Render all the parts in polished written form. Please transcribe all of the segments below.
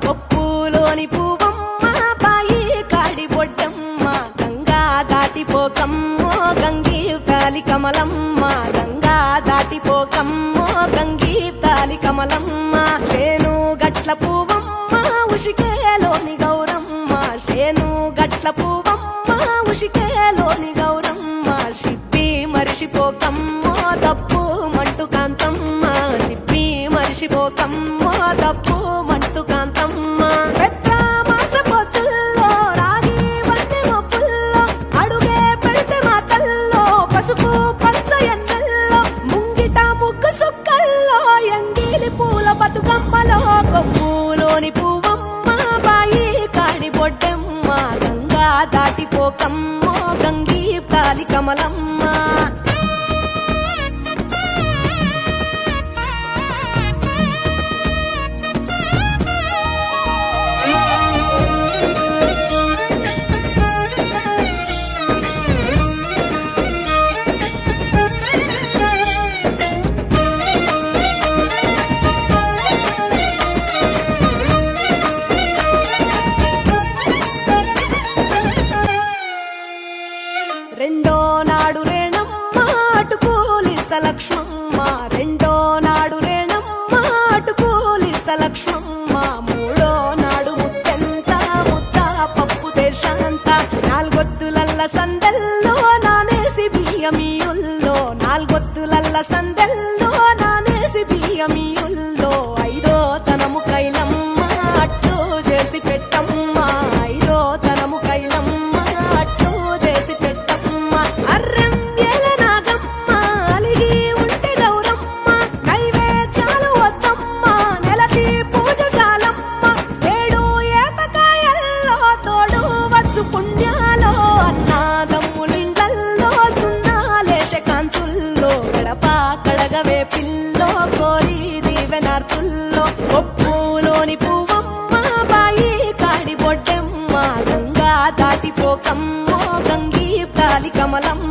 కొప్పులోని పువ్వమ్మ బాయి కాడి బొడ్డమ్మ గంగా దాటిపోకమ్మో గంగీ తాలి కమలమ్మ గంగా దాటిపోకమ్మో గంగీ తాలి కమలమ్మ శేను గట్ల పువ్వమ్మ ఉషికేలోని గౌరమ్మ శేను గట్ల పువ్వమ్మ ఉషికేలోని గౌరమ్మ షిప్పి మరిషిపోకమ్మో దప్పు మంటు కాంతమ్మ షిప్పి మరిషిపోకమ్మో దప్పు మంటు కాంతమ్మ పెద్ద మాస పొత్తుల్లో రాగి వంటి మొప్పుల్లో అడుగే పెడితే మాతల్లో పసుపు పచ్చ ఎన్నెల్లో ముంగిట ముగ్గు సుక్కల్లో ఎంగిలి పూల బతుకమ్మలో కొప్పులోని పువ్వమ్మ బాయి కాడి బొడ్డమ్మ గంగా దాటిపోకమ్మో గంగీ తాలి కమలమ్మ రెండో నాడు రేణమ్మ అటుకూలిస్త లక్ష్మమ్మ రెండో నాడు రేణమ్మ అటుకూలిస్త లక్ష్మమ్మ మూడో నాడు ముత్తెంత ముద్ద పప్పు దేశంత నాలుగొత్తులల్ల సందెల్లో నానేసి బియ్యమియుల్లో నాలుగొత్తులల్ల సందెల్లో నానేసి బియ్యమియుల్లో ఐదో తనము కైలమ్మ అట్టు చేసి పెట్టమ్మ ఐదో తనము కైలమ్మ అట్టు చేసి పెట్టమ్మ అర్రం ఏల నాగమ్మ అలిగి ఉంటే గౌరమ్మ నైవేద్యాలు వద్దమ్మ నెలకి పూజశాలమ్మ ఏడు ఏపకాయల్లో తోడు వచ్చు పుణ్యాలో అన్నాదమ్ములింగల్లో సున్నాలేశ కాంతుల్లో గడప కడగవే పిల్లో కోరి దీవెనార్తుల్లో కొప్పులోని పువ్వమ్మ బాయి కాడి బొడ్డమ్మ గంగా దాటిపోకమ్మో గంగీ తాలి కమలమ్మ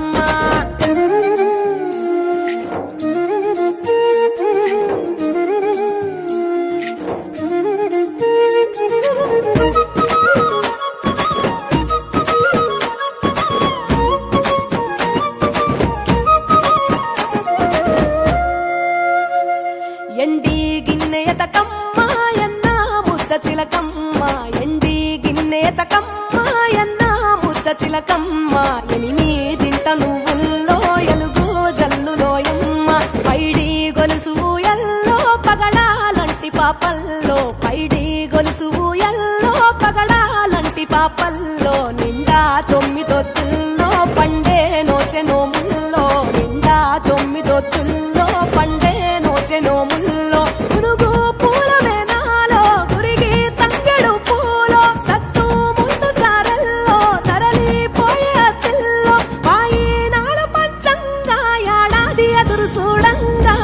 ఎండి గిన్నెయతకమ్మ ఎన్న ముద్ద చిలకమ్మ ఎండి గిన్నెయతకమ్మ ఎన్న ముద్ద చిలకమ్మ ఎనిమిదింట నువ్వుల్లో ఎలుగు జల్లులోయమ్మ పైడి గొలుసు ఎల్లో పగడాలంటి పాపల్లో పైడి గొలుసు ఎల్లో పగడాలంటి పాపల్లో నిండా తొమ్మిదొత్తుల్లో పండే నోచె నోముల్లో నిండా తొమ్మిదొత్తుల్లో పండే నోచె నోముల్లో పునుగు పూల మేనాలో గురిగి తంగెడు పూలో సత్తు ముందు సారల్లో తరలిపోయే అత్తిల్లో పాయి నాలు పంచంగా ఏడాది ఎదురు చూడంగా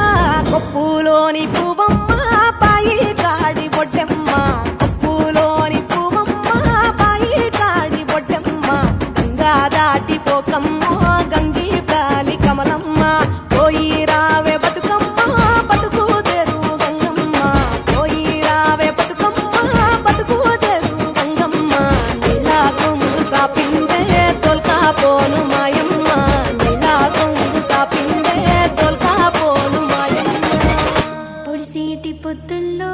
కొప్పులోని పువ్వమ్మ పాయి కాడి బొడ్డమ్మ కొప్పులోని పువ్వమ్మ పాయి కాడి బొడ్డమ్మ గంగా దాటిపోకమ్మో గంగీ తాలి కమలమ్మ పోయి రావే బతుకమ్మ బతుకు తెరు గంగమ్మ పోయి రావే బతుకమ్మ బతుకు తెరు గంగమ్మ నీలా కొంగు సాపిందే తోల్కా పోను మాయమ్మ నీలా కొంగు సాపిందే తోల్కా పోను మాయమ్మ పొడిసేటి పొద్దుల్లో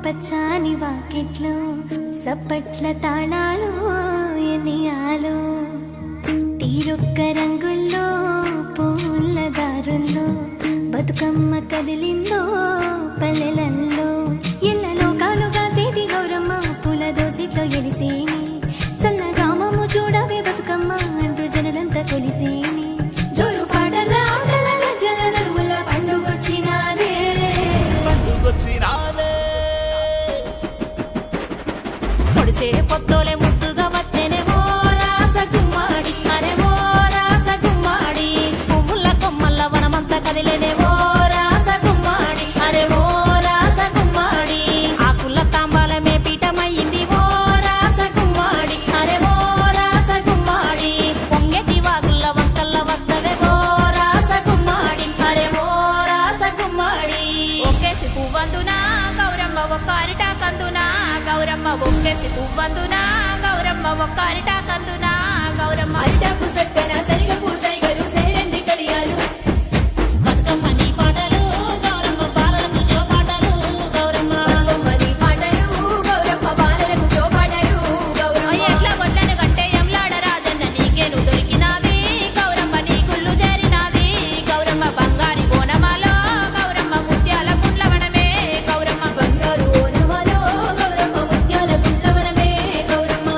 పచ్చాని వాకిట్లో సప్పట్ల తాళాలు ఎనియాలు తీరొక్క రంగుల్లో పూల దారుల్లో బతుకమ్మ కదిలిందో పల్లెలల్లో ఇళ్ళలో కాలుగా సేటి గౌరమ్మ పూల దోసితో ఎలిసేని సల్లగామము చూడవే బతుకమ్మ అంటూ జనలంతా కొలిసేని జోరు పాటల ఆటల గజ్జల నరువుల పండుగొచ్చినాదే పొడిసే పొత్తోలే ముద్దుగా వచ్చేనే ఓ రాస గుమ్మాడి అరే ఓ రాస గుమ్మాడి పువ్వుల కొమ్మల్ల వనమంతా కదిలేనే ఓ రాస గుమ్మాడి అరే ఓ రాస గుమ్మాడి ఆకుల తాంబాలమే పీఠమయ్యింది ఓ రాస గుమ్మాడి అరే ఓ రాస గుమ్మాడి పొంగెటి వాగుల్ల వంకల్ల వస్తవే ఓ రాస గుమ్మాడి అరే ఓ రాస గుమ్మాడి ఒకేసి పువ్వందునా గౌరమ్మ ఒక్క అరిటాకందునా గౌరమ్మ ఒక్కెత్తి పువ్వందునా గౌరమ్మ ఒక్క అరిటాకందునా గౌరమ్మ అరిటాకు సక్కన సరిగ పూసైగలు సేరెంది కడియాలు బతుకమ్మ నీ పాటలు గౌరమ్మ బాలలకు జోపాటలు గౌరమ్మ బతుకమ్మ నీ పాటలు గౌరమ్మ బాలలకు జోపాటలు గౌరమ్మ ఎట్లా గొడ్లను కట్టే ఎంలాడ రాజన్న నీకేను దొరికినాది గౌరమ్మ నీ గుళ్ళు చేరినాది గౌరమ్మ బంగారి బోనమాలో గౌరమ్మ ముత్యాల గుండ్లవనమే గౌరమ్మ బంగారు ఓనమాలో గౌరమ్మ ముత్యాల గుండ్లవనమే గౌరమ్మ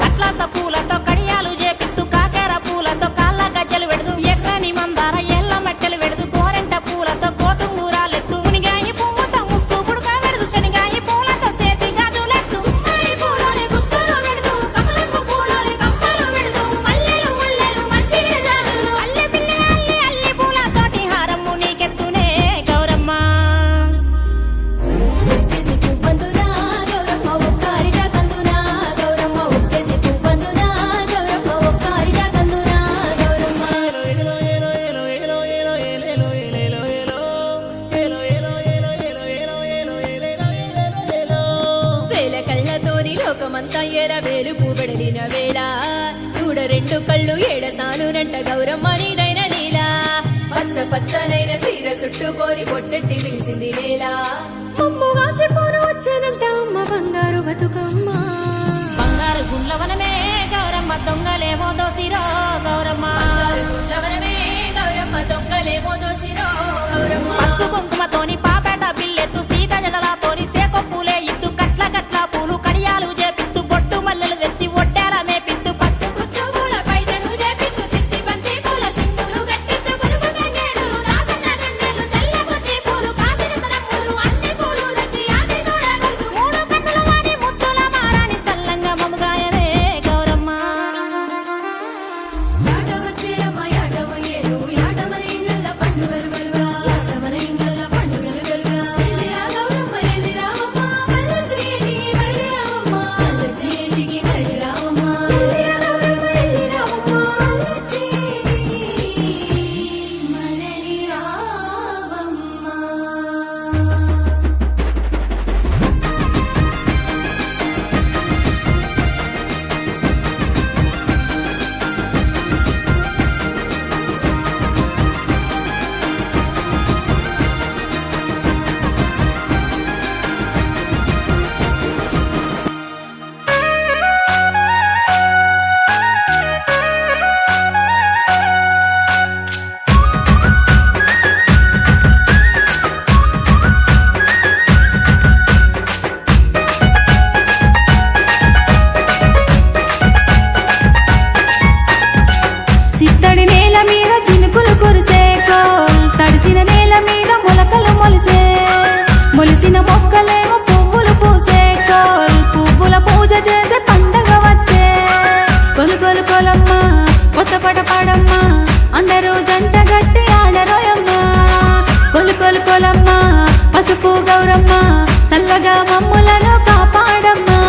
అట్లాస పూలతో కడియాలు చేపిత్తు కాకెర పూలతో కాళ్ళ గజ్జలు వెడుదు ఎర్రని మందార ఎల్ల మట్టెలు వెడుదు గోరెంట పూలతో కోటుంగూరాలెత్తు మునిగాయి పువ్వుతో ముక్కు పుడక వెడుదు శనిగాయి పూలతో సేతి గాజులెత్తు గుమ్మడి పూలోని గుత్తలు వెడుదు కమలపు పూలోని కమ్మలు వెడుదు మల్లెలు ముల్లెలు మంచి విరజాలు అల్లి పిల్లి అల్లి అల్లి పూలతోటి హారము నీకెత్తునే గౌరమ్మ ఒక్కేసి పువ్వందునా గౌరమ్మ ఒక్క అరిటాకందునా గౌరమ్మ ఒక్కేసి పువ్వందునా గౌరమ్మ ఒక్క అరిటాకందునా గౌరమ్మ వేల కళ్ళతోని లోకమంతా ఎర వేలు పూబెడలిన వేళ చూడ రెండు కళ్ళు ఏడసానునంట గౌరమ్మ నీదైన నీలా పచ్చ పచ్చనైన సీర చుట్టుకోరి పొట్టెట్టి పిలిచింది నేలా కొమ్ముగా చెప్పును వచ్చేనంట అమ్మ బంగారు బతుకమ్మ బంగారు గుండ్లవనమే గౌరమ్మ దొంగలేమో దోసిరో గౌరమ్మ బంగారు గుండ్లవనమే గౌరమ్మ దొంగలేమో దోసిరో గౌరమ్మ పసుపు కుంకుమతోని పాపేట బిల్లెత్తు సీత జడలతోని సేకొ పూలే ఇత్తు కట్ల కట్ల పూలు కడియాలు చేపిత్తు బొట్టు మల్లెలు తెచ్చి ఒడ్డేల మేపిత్తు పట్టు కుచ్చు పూల పైటను చేపిత్తు చిట్టి బంతి పూల సింగులు గట్టిత్తు పురుగు తంగేడు నాసన కన్నెలు చల్ల కొద్ది పూలు కాసిన తనములు అన్ని పూలు తెచ్చి ఆది తోడగొడుతూ మూడు కన్నులు వాని ముద్దుల మారాని సల్లంగా మముగాయవే గౌరమ్మ యాట వచ్చేరమ్మ యాటమ ఏరు యాటమన ఇండ్ల పండుగలు గలుగా యాటమన ఇండ్ల పండుగలు గలుగా ఎల్లిరా గౌరమ్మ ఎల్లి రావమ్మ మల్లచేటి మరలి రావమ్మ మల్లచేటికి మరలి రావమ్మ ఎల్లిరా గౌరమ్మ ఎల్లి రావమ్మ మల్లచేటికి మరలి రావమ్మ చిత్తడి నేల మీద చినుకులు కురిసే కోల్ తడిసిన నేల మీద మొలకలు మొలిసే మొలిసిన మొక్కలేమో పువ్వులు పూసే కోల్ పువ్వుల పూజ చేసే పండగ వచ్చే కొలుకొలు కొలమ్మ కొత్త పట పాడమ్మ అందరూ జంట గట్టి ఆడరోయమ్మ కొలుకొలు కొలమ్మ పసుపు గౌరమ్మ చల్లగా మమ్ములను కాపాడమ్మా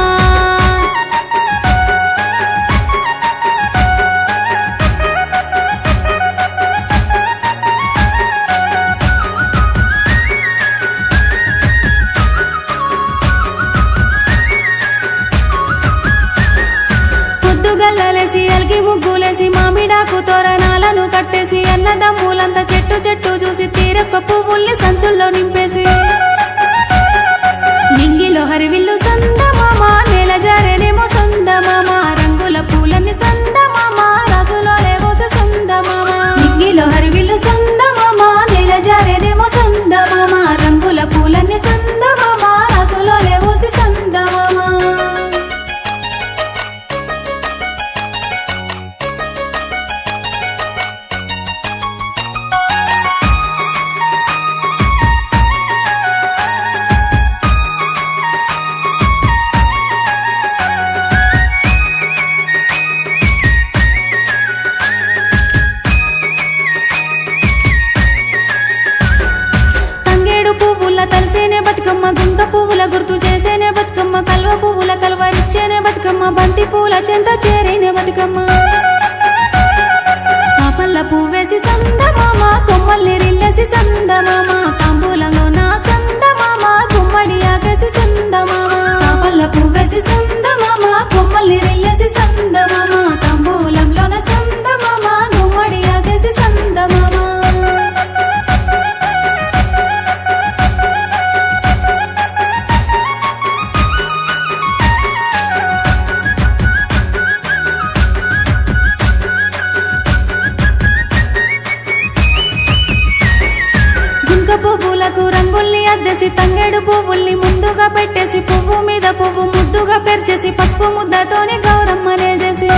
పొద్దుగల్లలేసి అల్గి ముగ్గులేసి మామిడాకు తోరణాలను కట్టేసి అన్నదమ్ములంతా చెట్టు చెట్టు చూసి తీరొక్క పువ్వుల్ని సంచుల్లో నింపేసి నింగిలో హరివిల్లు సందమామ నేల జారేనేమో సందమామ రంగుల పూలన్నీ సందమామ రాసులో లేవోసే సందమామ నింగిలో హరివిల్లు సందమామ నేల జారేనేమో సందమామ రంగుల పూలన్నీ సందమామ రాసులో లేవోసే సందమామ తలసేనే బతుకమ్మ గుంక పువ్వుల గుర్తు చేసేనే బతుకమ్మ కల్వ పువ్వుల కల్వరిచ్చేనే బతుకమ్మ బంతి పూల చెంత చేరేనే బతుకమ్మ సాపల్ల పువ్వేసి సందమామ కొమ్మల్ని రిల్లేసి సందమామ తాంబూలంలో నా సందమామ గుమ్మడి ఆకేసి సందమామ సాపల్ల పువ్వేసి సందమామ కొమ్మల్ని రిల్లేసి సందమామ తాంబూలంలో నా సందమామ గుమ్మడి ఆకేసి సందమామ పువ్వులకు రంగుల్ని అద్దెసి తంగేడు పువ్వుల్ని ముందుగా పెట్టేసి పువ్వు మీద పువ్వు ముద్దుగా పెర్చేసి పసుపు ముద్దతోని గౌరమ్మనేసేసి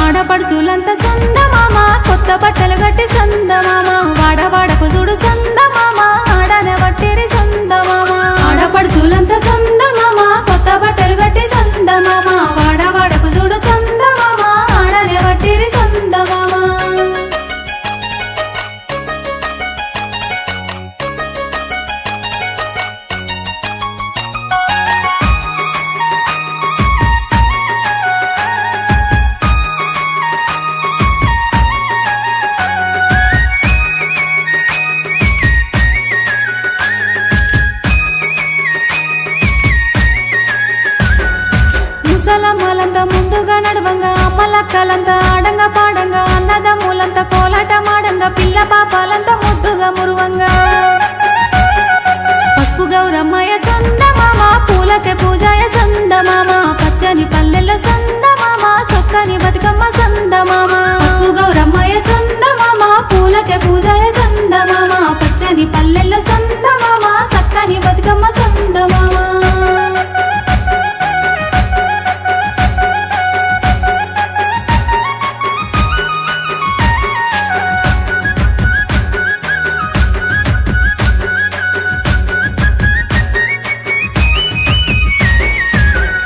ఆడపడుచులంతా సందమామ కొత్త బట్టలు కట్టి సందమామ వాడవాడకు చూడు సందమామ ఆడనే వట్టిరి సందమామ ఆడపడుచులంతా సందమామ కొత్త బట్టలు కట్టి సందమామ వాడవాడకు చూడు సందమామ ఆడనే వట్టిరి సందమామ ముసలమ్మలంతా ముందుగా నడవంగా అమ్మలక్కలంతా ఆడంగా పాడంగా అన్నదమ్ములంతా కోలాట మాడంగా పిల్ల పాపాలంతా ముద్దుగా మురువంగా పసుపు గౌరమ్మయ సందమామ పూలకే పూజాయ సందమామ పచ్చని పల్లెల్లో సందమామ సొక్కని బతుకమ్మ సందమామ పసుపు గౌరమ్మయ సందమామ పూలకే పూజాయ సందమామ పచ్చని పల్లెల్లో సందమామ సక్కని బతుకమ్మ సందమామ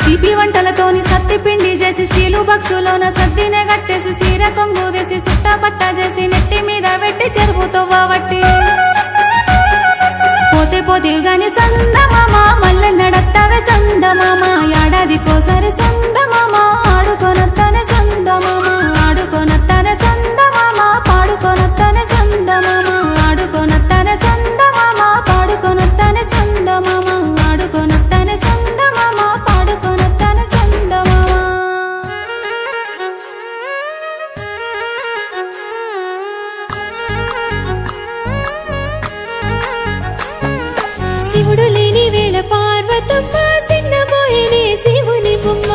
తీపి వంటలతోని సత్తి పిండి చేసి స్టీలు బాక్సులోన సద్దినే కట్టేసి సీర కొంగు వేసి సుట్ట పట్ట చేసి నెట్టి మీద పెట్టి చెరుపుతో వట్టి పోతే పోతేవి గాని సందమామ మళ్ళీ నడత్తావే సందమామ ఏడాదికోసారి సందమామ ఆడుకొనొత్తానే సందమామ ఆడుకొనొత్తానే సందమామ పాడుకొనొత్తానే సందమామ ఆడుకొనొత్తానే సందమామ పాడుకొనొత్తానే సందమామ ఆడుకొనొత్తానే సందమామ పాడుకొనొత్తానే సందమామ శివుడు లేని వేళ పార్వతమ్మ సిన్నబోయేనే శివుని బొమ్మ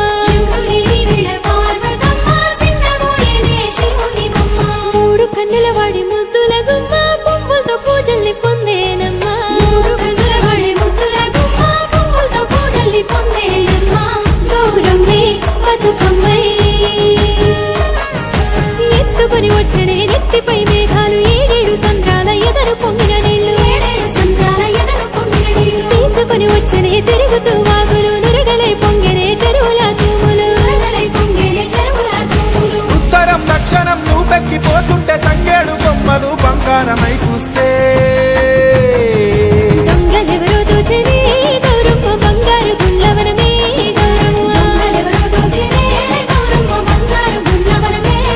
మూడు కన్నుల వాడి ముద్దుల గుమ్మ పువ్వులతో పూజల్ని పొందేనమ్మా గౌరమ్మే బతుకమ్మై ఎత్తుకొని వచ్చనే నెత్తిపై మేఘాలు ఏడేడు సంద్రాల ఎదరు పొంగిన నీళ్లు తీసుకొని వచ్చనే తిరుగుతూ వాగులు నురగలై పొంగెనే చెరువుల తూములు ఉత్తరం దక్షిణం నువ్వు పెక్కిపోతుంటే తంగేడు బొమ్మలు బంగారమై చూస్తే దొంగలెవరో దోచనే గౌరమ్మ బంగారు గుండ్లవనమే దొంగలెవరో దోచనే గౌరమ్మ బంగారు గుండ్లవనమే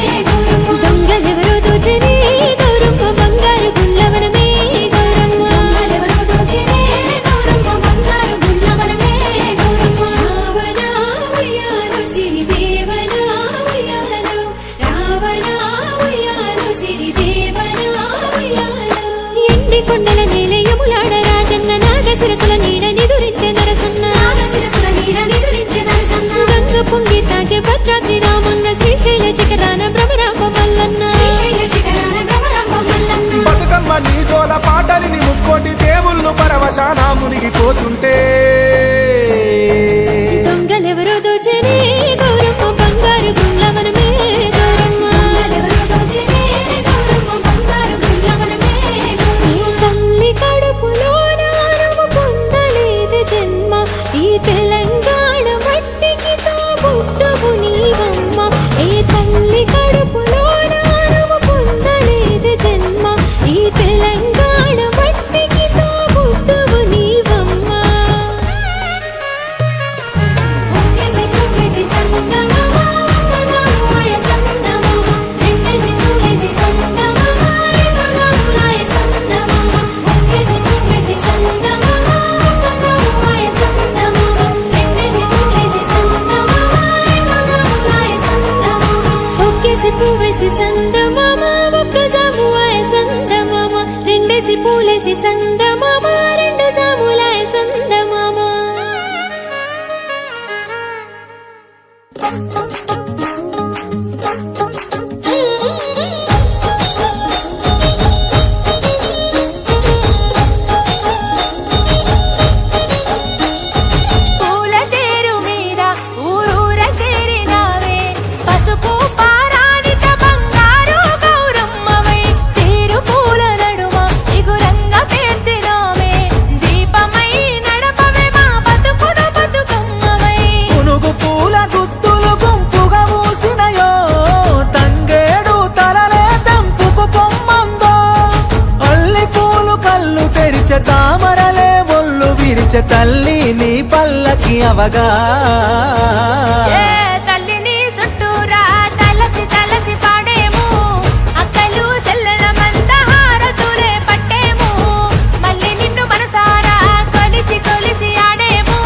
కొండల నేల యములాడ రాజన్న నాగశిరసుల నీడ నిదురించే నరసన్న గంగ పొంగి తాగే భద్రాద్రి రామన్న శ్రీశైల శిఖరాన భ్రమరాంబ మల్లన్న బతుకమ్మ నీ జోల పాటలిని ముక్కోటి దేవుళ్ళు పరవశాన మునిగిపోతుంటే దొంగలెవరో దోచనే గౌరమ్మ బంగారు గుండ్లవనమే తల్లి కడుపులో నానము పొందలేదు జన్మ ఈ తెలంగాణ మట్టికి తోబుట్టువు నీవమ్మ ఏ తల్లి కడుపులో నానము పొందలేదు జన్మ ఈ తెలంగాణ మట్టికి తోబుట్టువు నీవమ్మ మోచే తల్లి నీ పల్లకి అవగా ఏ తల్లిని చుట్టూరా తలసి తలసి పాడేము అక్కలు చెల్లెల మంద హారతులే పట్టేము మళ్ళీ నిన్ను మనసారా కొలిసి కొలిసి ఆడేము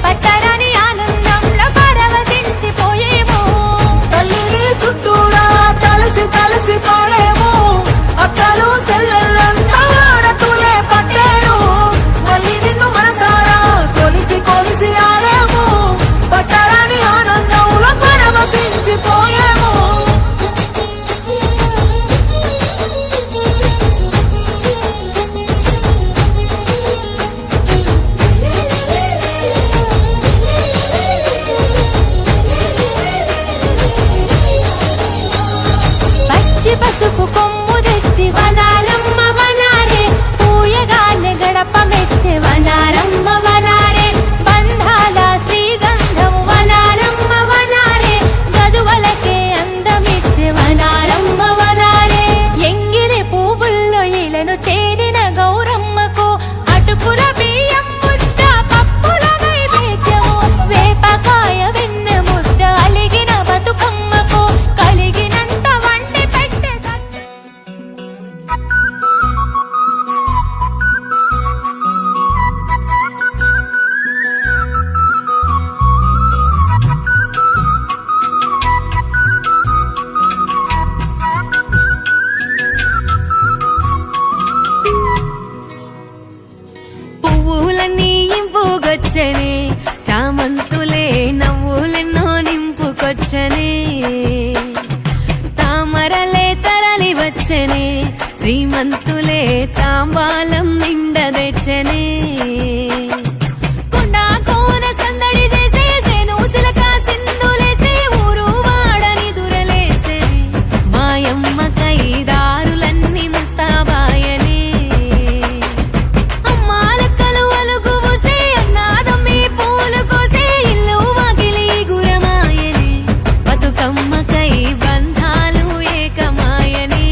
పట్టరాని ఆనందంలో పరవశించిపోయేము తల్లిని చుట్టూరా తలసి తలసి పాడేము అక్కలు చెల్లెళ్ళంతా ఆడతులే పట్టేరు మళ్ళీ నిన్ను మనసారా కొలిసి కొలిసి ఆడేము పట్టరాని ఆనందంలో పరవశించిపోయేము పచ్చి పసుపు కొమ్ము తెచ్చి వనారమ్మ వనారే పూయగానే గడప మెచ్చి వనారమ్మ వనారే బంధాల శ్రీగంధం వనారమ్మ వనారే గదువలకే అందమిచ్చి వనారమ్మ వనారే ఎంగిలి పువ్వుల్లో ఇలను చేరిన గౌరమ్మకు అటుకుల బియ్యం ముద్ద పప్పుల నైవేద్యము వేపకాయ వెన్న ముద్ద అలిగిన బతుకమ్మకు కలిగినంత వంటి పెట్టె పువ్వులన్నీ ఇంపుకొచ్చనే చామంతులే నవ్వులెన్నో నింపుకొచ్చనే తామరలే తరలి వచ్చనే శ్రీమంతులే తాంబాలం నిండ తెచ్చనే కొండా కోన సందడి చేసే సేను సిలక సింధులేసే ఊరు వాడని దురలేసే మాయమ్మ కైదారులన్నీ ముస్తాబాయనే అమ్మాలక్కలు అలుగు పూసే అన్నాదమ్మి పూలు కోసే ఇల్లు వాకిలి గురమాయనే బతుకమ్మ కై బంధాలు ఏకమాయనే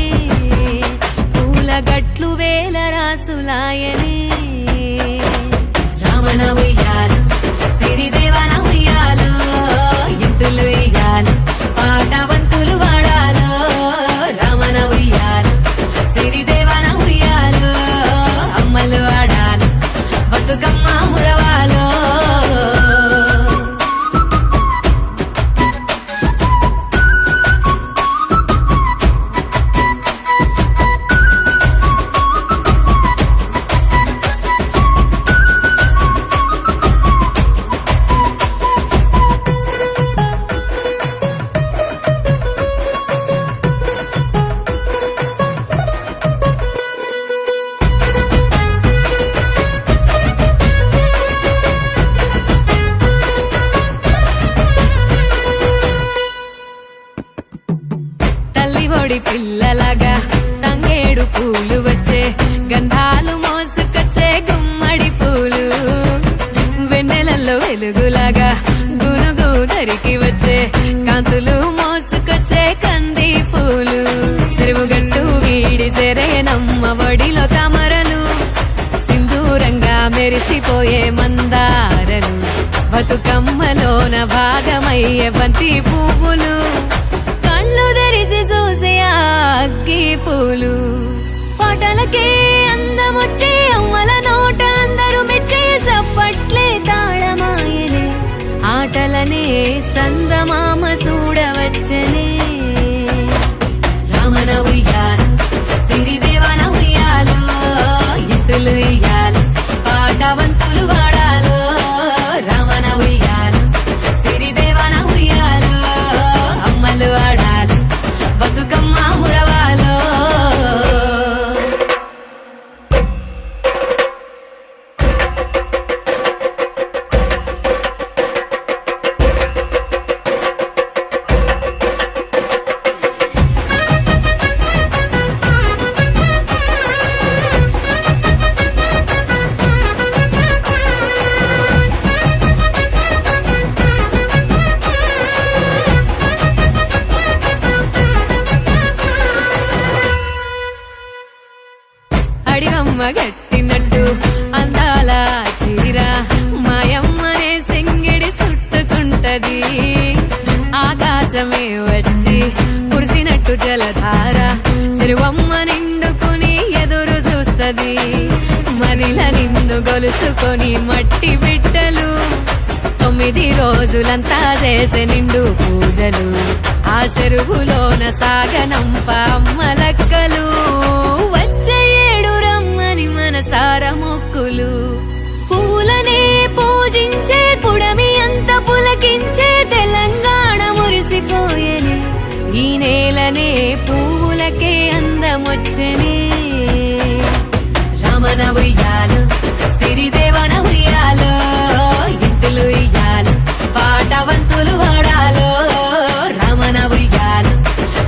పూల గట్లు వేల రాసులాయనే రామన ఉయ్యాలు సిరిదేవన ఉయ్యాలు ఇంతులు ఇయ్యాలు పాటవంతులు వాడాలో రామన ఉయ్యాలు సిరిదేవన ఉయ్యాలు అమ్మలు ఆడాలు బతుకమ్మ మురవాలో తల్లి ఒడి పిల్లలాగా తంగేడు పూలు వచ్చే గంధాలు మోసుకొచ్చే గుమ్మడి పూలు వెన్నెలలో వెలుగులాగా గునుగు ధరికి వచ్చే కాంతులు మోసుకొచ్చే కంది పూలు చెరువుగట్టు వీడి సెరేనమ్మ ఒడిలో తమరలు సింధూరంగా మెరిసిపోయే మందారలు బతుకమ్మలోన భాగమయ్యే బంతి పువ్వులు కళ్ళు తెరిచి చూసే అగ్గి పూలు పాటలకే అందమొచ్చే అమ్మల నోట అందరూ మెచ్చే సప్పట్లే తాళమాయనే ఆటలనే సందమామ చూడవచ్చనే రామన ఉయ్యాలు సిరిదేవన ఉయ్యాలు ఎత్తులు ఇయ్యాలు పాటవంతులు వాడాలు రామన ఉయ్యాలు సిరిదేవన ఉయ్యాలు అమ్మలు ఆడాలు బతుకమ్మ మురవాలో అడిగమ్మ గట్టినట్టు అందాల చీరా వర్షమే వచ్చి కురిసినట్టు జలధార చెరువమ్మ నిండుకుని ఎదురు చూస్తది మనిల నిన్ను గొలుసుకొని మట్టి బిడ్డలు 9 రోజులంతా చేసే నిండు పూజలు ఆ చెరువులోన సాగనంప అమ్మలక్కలు వచ్చే ఏడు రమ్మని మనసార మొక్కులు పువ్వులనే పూజించే పుడమి అంత పులకించే తెలంగాణ మురిసిపోయేనే ఈ నేలనే పువ్వులకే అందమొచ్చనే రమణ ఉయ్యాలు సిరిదేవన ఉయ్యాలో ఇంతులు ఇయ్యాలు పాటవంతులు వాడాలో రమణ ఉయ్యాలు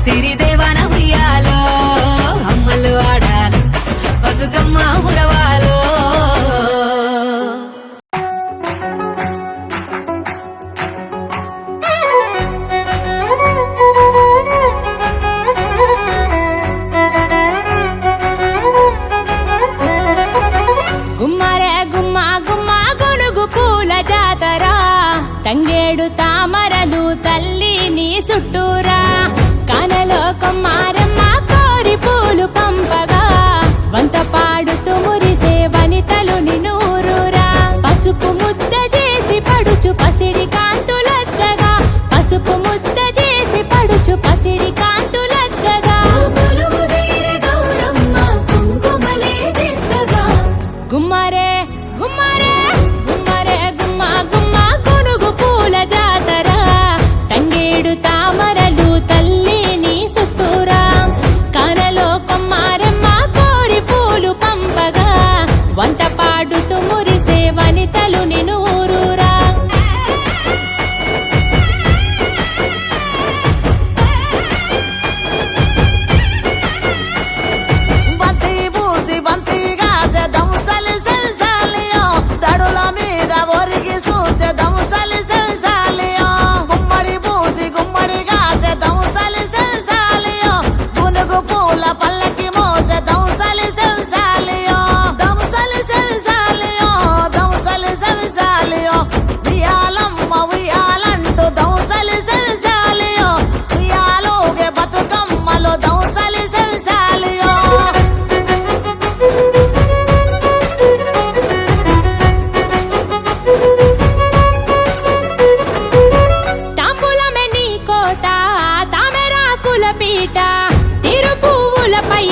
సిరిదేవన ఉయ్యాలో అమ్మలు ఆడాలు బతుకమ్మ మురవాలో తంగేడు తామరలు తల్లి నీ చుట్టూరా కానలో కొమ్మారమ్మ కోరి పూలు పంపగా వంత పాడుతూ మురిసే వనితలు నినూరురా పసుపు ముద్ద చేసి పడుచు పసిడి కాంతులద్దగా పసుపు ముద్ద చేసి పడుచు పసిడి కాంతులద్దగా గుమ్మరే గుమ్మరే గుమ్మరే గుమ్మ గుమ్మ గునుగు పూల జాతర తంగేడు తామరలు తల్లి నీ చుట్టూరా కానలో కొమ్మారమ్మ కోరి పూలు పంపగా వంత పాడుతూ మురిసే వనితలు నిన్ను ఊరూరా బంతి పూసి బంతిగా దముసలి సెవిసాలియో దడుల మీద ఒరిగి చూసే దముసలి సెవిసాలియో గుమ్మడి పూసి గుమ్మడిగా దముసలి సెవిసాలియో గునుగు పూల పల్లకి మోసే దముసలి సెవిసాలియో దముసలి సెవిసాలియో దముసలి సెవిసాలియో ఉయ్యాలమ్మ ఉయ్యాలంటూ దముసలి సెవిసాలియో ఉయ్యాలోగే బతుకమ్మలో దముసలి సెవిసాలియో తాంబూలమే నీ కోట తామెరాకుల పీట తిరు పువ్వులపై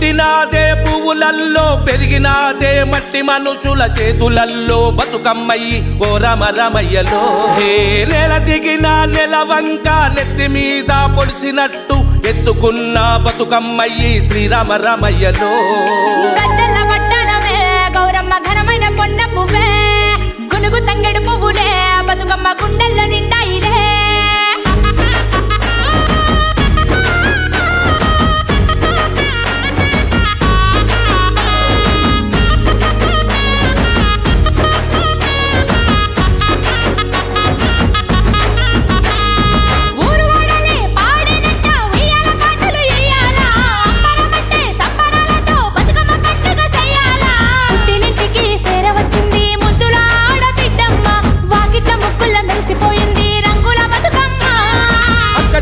పుట్టినాదే పువ్వులల్లో పెరిగినాదే మట్టి మనుషుల చేతులల్లో బతుకమ్మయ్యి ఓ రమరమయ్యలో హే నెల దిగిన నెలవంక నెత్తి మీద పొడిచినట్టు ఎత్తుకున్న బతుకమ్మయ్యి శ్రీరామరమయ్యలో గద్దెల పట్టణమే గౌరమ్మ ఘనమైన కొండ పువ్వే గునుగు తంగెడు పువ్వులే బతుకమ్మ గుండెల్లో నిండాయిలే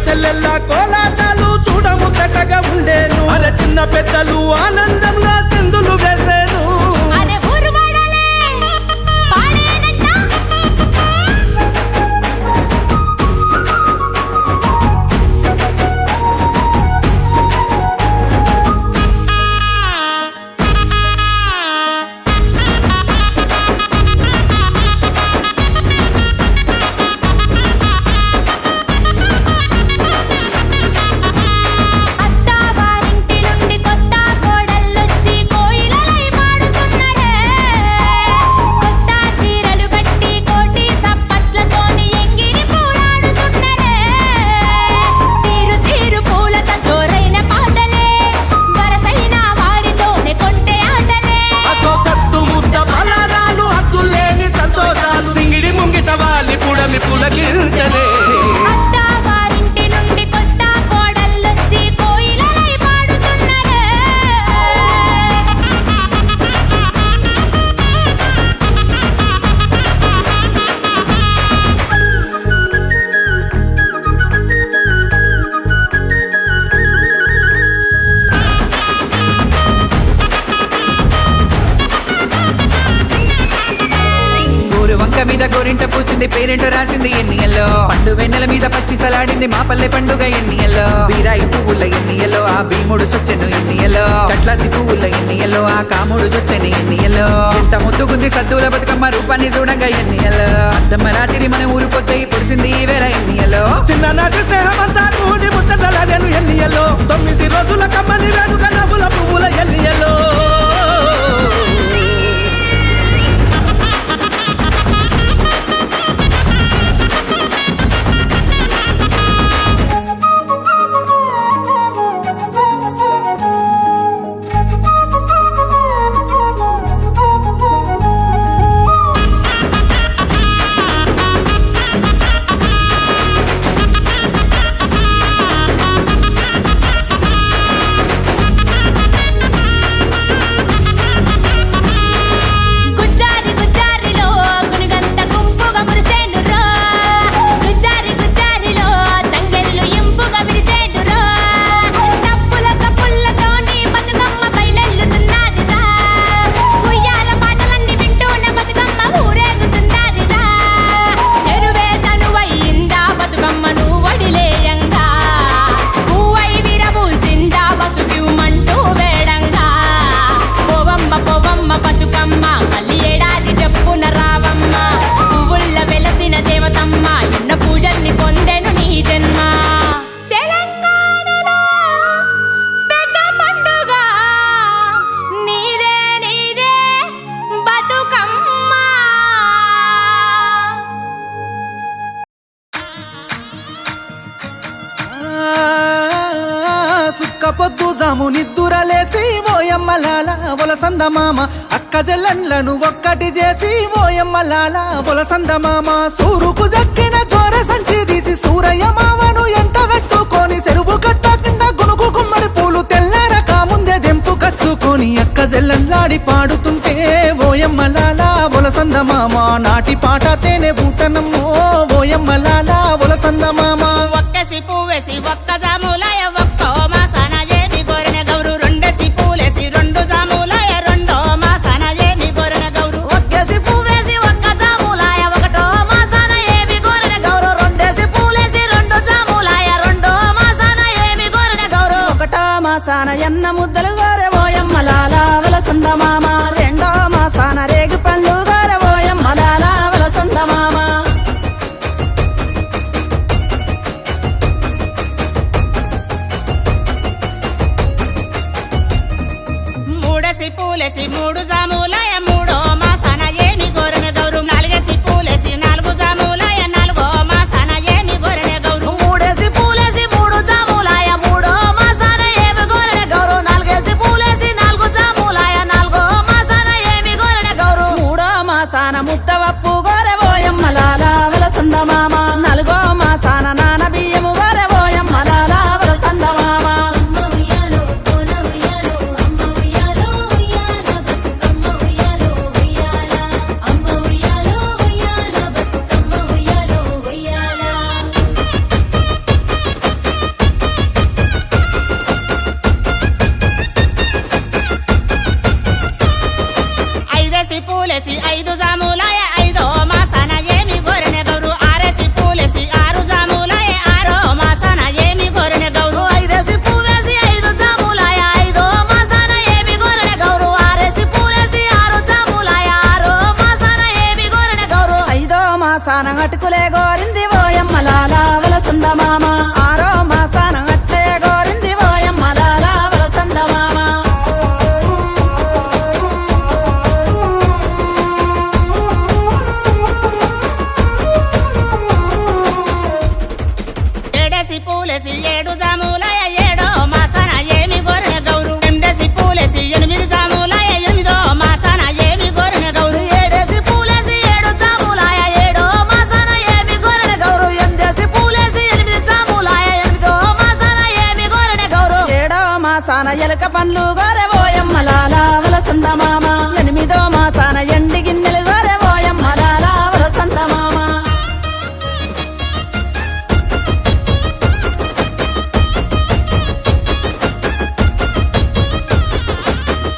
చెల్లెల్ల కోలాటాలు చూడముచ్చటగా ఉండేను అరే చిన్న పెద్దలు ఆనందంగా చిందులు వేసేను పులకించలే అత్తవారింటి నుండి కొత్త కోడళ్ళొచ్చి కోయిలలై పాడుతున్నరే వంక మీద గోరింట పూసింది పేరెంట రాసింది ఎన్నియల్లో పండు వెన్నెల మీద పచ్చి సలాడింది మా పల్లె పండుగ ఎన్నియల్లో బీరాయి పువ్వుల ఎన్నియల్లో ఆ భీముడు సొచ్చెను ఎన్నియల్లో కట్లాసి పువ్వుల ఎన్నియల్లో ఆ కాముడు చొచ్చెను ఎన్నియల్లో ఎంత ముద్దుగుంది సద్దుల బతుకమ్మ రూపాన్ని చూడంగా ఎన్నియల్లో అద్దమ్మ రాత్రి మన ఊరు పొద్దు పొడిచింది వేర ఎన్నియల్లో చిన్ననాటి స్నేహమంతా కూడి ముచ్చటలాడేను ఎన్నియల్లో 9 రోజుల కమ్మని వేడుక నవ్వుల పువ్వుల ఎన్నియల్లో పొద్దు జాము నిద్దురలేసి మోయమ్మలాల బొలసందమామ అక్క జెల్లన్లను ఒక్కటి చేసి మోయమ్మలాల బొలసందమామ సూరుకు దక్కిన చోర సంచి తీసి సూరయ్య మావను ఎంట పెట్టుకొని చెరువు కట్ట కింద గునుగు గుమ్మడి పూలు తెల్లారక ముందే దెంపు కచ్చుకొని అక్క జెల్లన్లాడి పాడుతుంటే ఓయమ్మలాల బొలసందమామ నాటి పాట తేనె బూటనమ్మో ఓయమ్మలాల బొలసందమామ ఒక్కసి పువ్వేసి ఒక్క జాములాయ ఒక్కో మాసాన ఏమి కోరిన గౌరు రెండేసి పూలేసి రెండు జాములాయ రెండో మాసాన ఏమి కోరిన గౌరు ఒక్కేసి పువ్వేసి ఒక్క జాములాయ ఒకటో మాసాన ఏమి కోరిన గౌరు రెండేసి పూలేసి రెండు జాములాయ రెండో మాసాన ఏమి కోరిన గౌరు ఒకటో మాసాన ఎన్న ముద్దలు కోరెవో ఓయమ్మలాల వలసంద మామ రెండో మాసాన రేగు పళ్ళు గోరె ఓయమ్మలాల వలసంద మామ మూడేసి పూలేసి మూడు జాములాయ మూడో మాసాన ఏమి గోరెన గౌరు నాలుగేసి పూలేసి నాలుగు జాములాయ నాలుగో మాసాన ఏమి గోరెన గౌరు మూడేసి పూలేసి మూడు జాములాయ మూడో మాసాన ఏమి గోరెన గౌరు నాలుగేసి పూలేసి నాలుగు జాములాయ నాలుగో మాసాన ఏమి గోరెన గౌరు మూడో మాసాన ముద్దవప్పు గోరె ఓయమ్మలాల వలసంద మామ నాలుగో మాసాన నాన బియ్యము గోరె ఓయమ్మలాల వలసంద మామ అమ్మ ఉయ్యాలో కోన ఉయ్యాలో అమ్మ ఉయ్యాలో ఉయ్యాల బతుకమ్మ ఉయ్యాలో ఉయ్యాల అమ్మ ఉయ్యాలో ఉయ్యాల బతుకమ్మ ఉయ్యాలో ఉయ్యాల ఐదేసి పూలేసి ఐదు జాములాయ ఐదో మాసాన ఏమి గోరెన గౌరు ఆరేసి పూలేసి ఆరు జాములాయ ఆరో మాసాన ఏమి గోరెన గౌరు ఐదేసి పువ్వేసి ఐదు జాములాయ ఐదో మాసాన ఏమి గోరెన గౌరు ఆరేసి పూలేసి ఆరు జాములాయ ఆరో మాసాన ఏమి గోరెన గౌరు ఐదో మాసాన అటుకులే గోరింది ఓయమ్మలాల వలసంద మామ ఆరో మాసాన అట్లే గోరింది ఓయమ్మలాల వలసంద మామ ఏడేసి పూలేసి ఏడు జాములాయ ఏడో మాసాన ఏమి గోరెన గౌరు ఎనిమిదేసి పూలేసి ఎనిమిది జాములాయ ఎనిమిదో మాసాన ఏమి గోరెన గౌరు ఏడేసి పూలేసి ఏడు జాములాయ ఏడో మాసాన ఏమి గోరెన గౌరు ఎనిమిదేసి పూలేసి ఎనిమిది జాములాయ ఎనిమిదో మాసాన ఏమి గోరెన గౌరు ఏడో మాసాన ఎలక పండ్లు గోరె ఓయమ్మలాల వలసంద మామ ఎనిమిదో మాసాన ఎండి గిన్నెలు గోరె ఓయమ్మలాల వలసంద మామ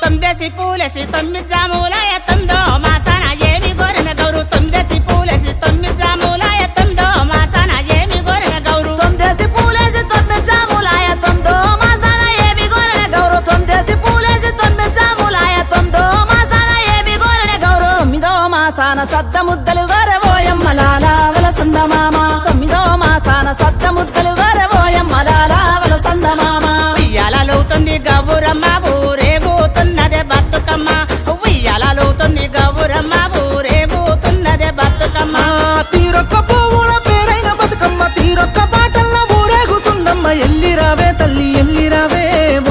తొమ్మిదేసి పూలేసి తొమ్మిది జాములాయ తొమ్మిదో మాసాన ఏమి గోరెన గౌరు తొమ్మిదేసి పూలేసి తొమ్మిది జాములాయ తొమ్మిదో మాసాన ఏమి గోరెన గౌరు తొమ్మిదేసి పూలేసి తొమ్మిది జాములాయ తొమ్మిదో మాసాన ఏమి గోరెన గౌరు తొమ్మిదేసి పూలేసి తొమ్మిది జాములాయ తొమ్మిదో మాసాన ఏమి గోరెన గౌరు తొమ్మిదో మాసాన సద్ద ముద్దలు గోరె ఓయమ్మలాల వలసంద మామ తొమ్మిదో మాసాన సద్ద ముద్దలు గోరె ఓయమ్మలాల వలసంద మామ ఉయ్యాలవుతుంది గౌరమ్మ ఊరేగుతున్నదే బతుకమ్మ ఉయ్యాలవుతుంది గౌరమ్మ ఊరేగుతున్నదే బతుకమ్మ తీరొక్క పువ్వుల పేరైన బతుకమ్మ తీరొక్క పాటల్లో ఊరేగుతుందమ్మ ఎల్లిరావే తల్లి ఎల్లిరావే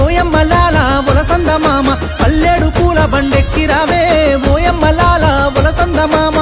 ఓయమ్మలాల వలసంద మామ పల్లెడు పూల బండెక్కిరావే ఓయమ్మలాల వలసంద మామ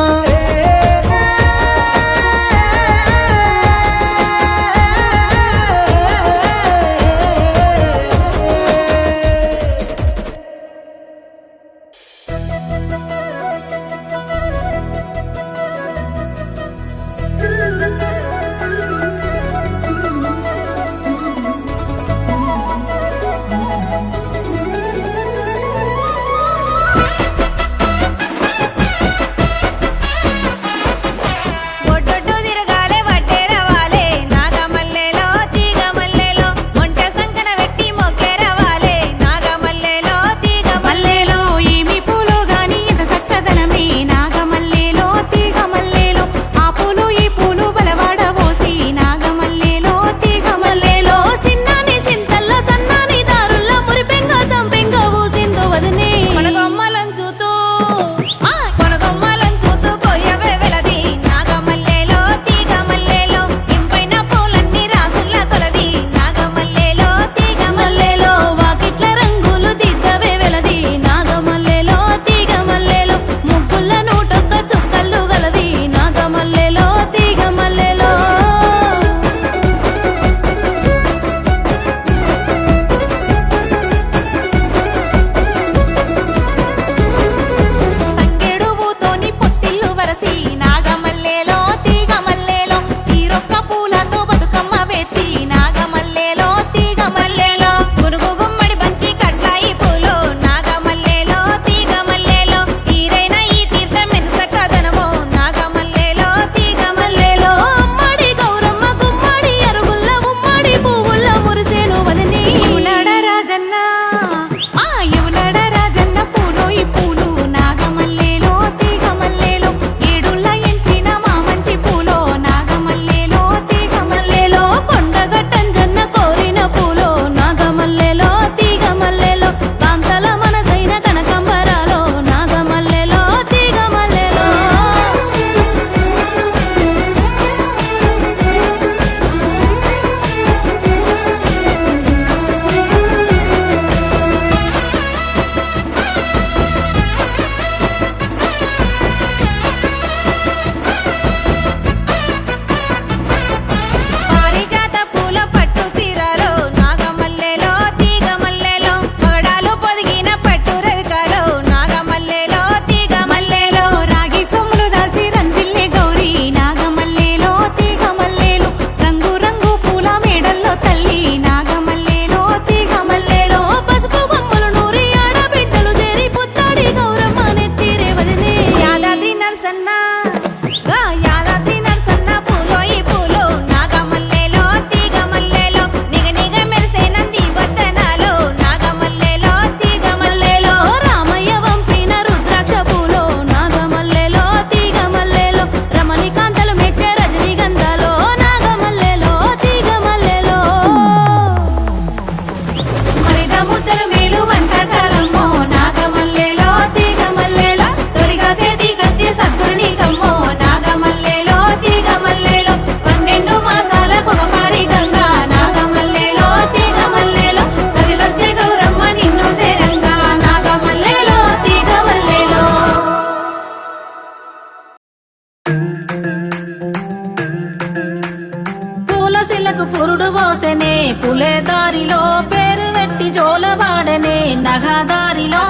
పువ్వులకు పురుడు పోసెనే పులే దారిలో పేరు పెట్టి జోలబాడనే నగదారిలో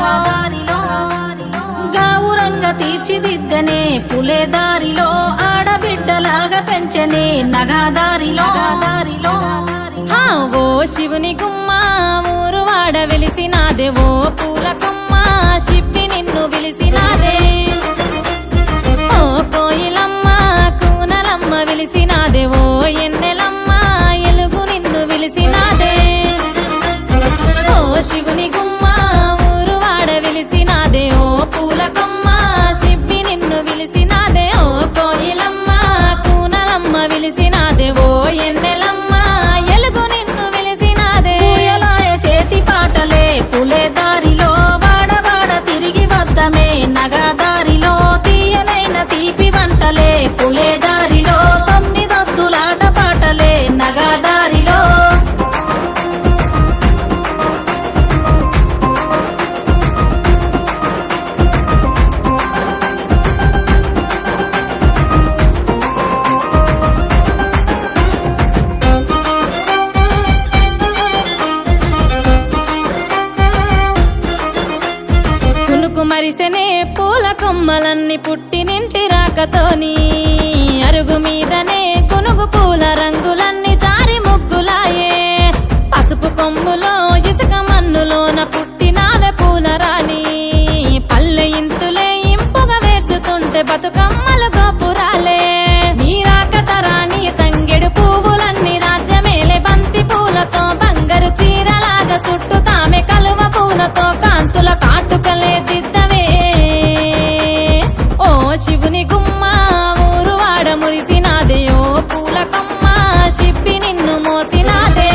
గావురంగ తీర్చిదిద్దనే పులే దారిలో ఆడబిడ్డలాగా పెంచనే నగదారిలో ఓ శివుని గుమ్మ ఊరు వాడ వెలిసినాదే ఓ పూల కొమ్మ శిబ్బి నిన్ను పిలిసినాదే ఓ కోయిలమ్మ కూనలమ్మ విలిసినాదే ఓ ఎన్నెలమ్మ ఎలుగు నిన్ను విలిసినాదే ఓ శివుని గుమ్మ ఊరు వాడ విలిసినాదే ఓ పూల కొమ్మ శిబ్బి నిన్ను విలిసినాదే ఓ కోయిలమ్మ కూనలమ్మ విలిసినాదే ఓ ఎన్నెలమ్మ ఎలుగు నిన్ను విలిసినాదే పూయలాయ చేతి పాటలే పులే దారిలో వాడవాడ తిరిగి వద్దమే నగదారిలో తీయనైన తీపి వంటలే పులే దారిలో తొమ్మిదొత్తులాట పాటలే నగదారిలో కునుకు మరిసెనే పూల కొమ్మలన్నీ పుట్టినింటి రాకతోని అరుగు మీదనే కునుగు పూల రంగులన్నీ జారి ముగ్గులాయే పసుపు కొమ్ములో ఇసుక మన్నులోన పుట్టినావే పూల రాణి పల్లె ఇంతులే ఇంపుగా వేర్చుతుంటే బతుకమ్మలు గోపురాలే నీ రాకతరాణి తంగెడు పువ్వులన్నీ రాజ్యమేలే బంతి పూలతో బంగారు చీరలాగా చుట్టుతామె కలువ పూలతో కాంతుల కాటుకలే దిద్దవే ఓ శివుని గుమ్మ ఊరు వాడ మురిసినాదే ఓ పూల కొమ్మ శిబ్బి నిన్ను మోసినాదే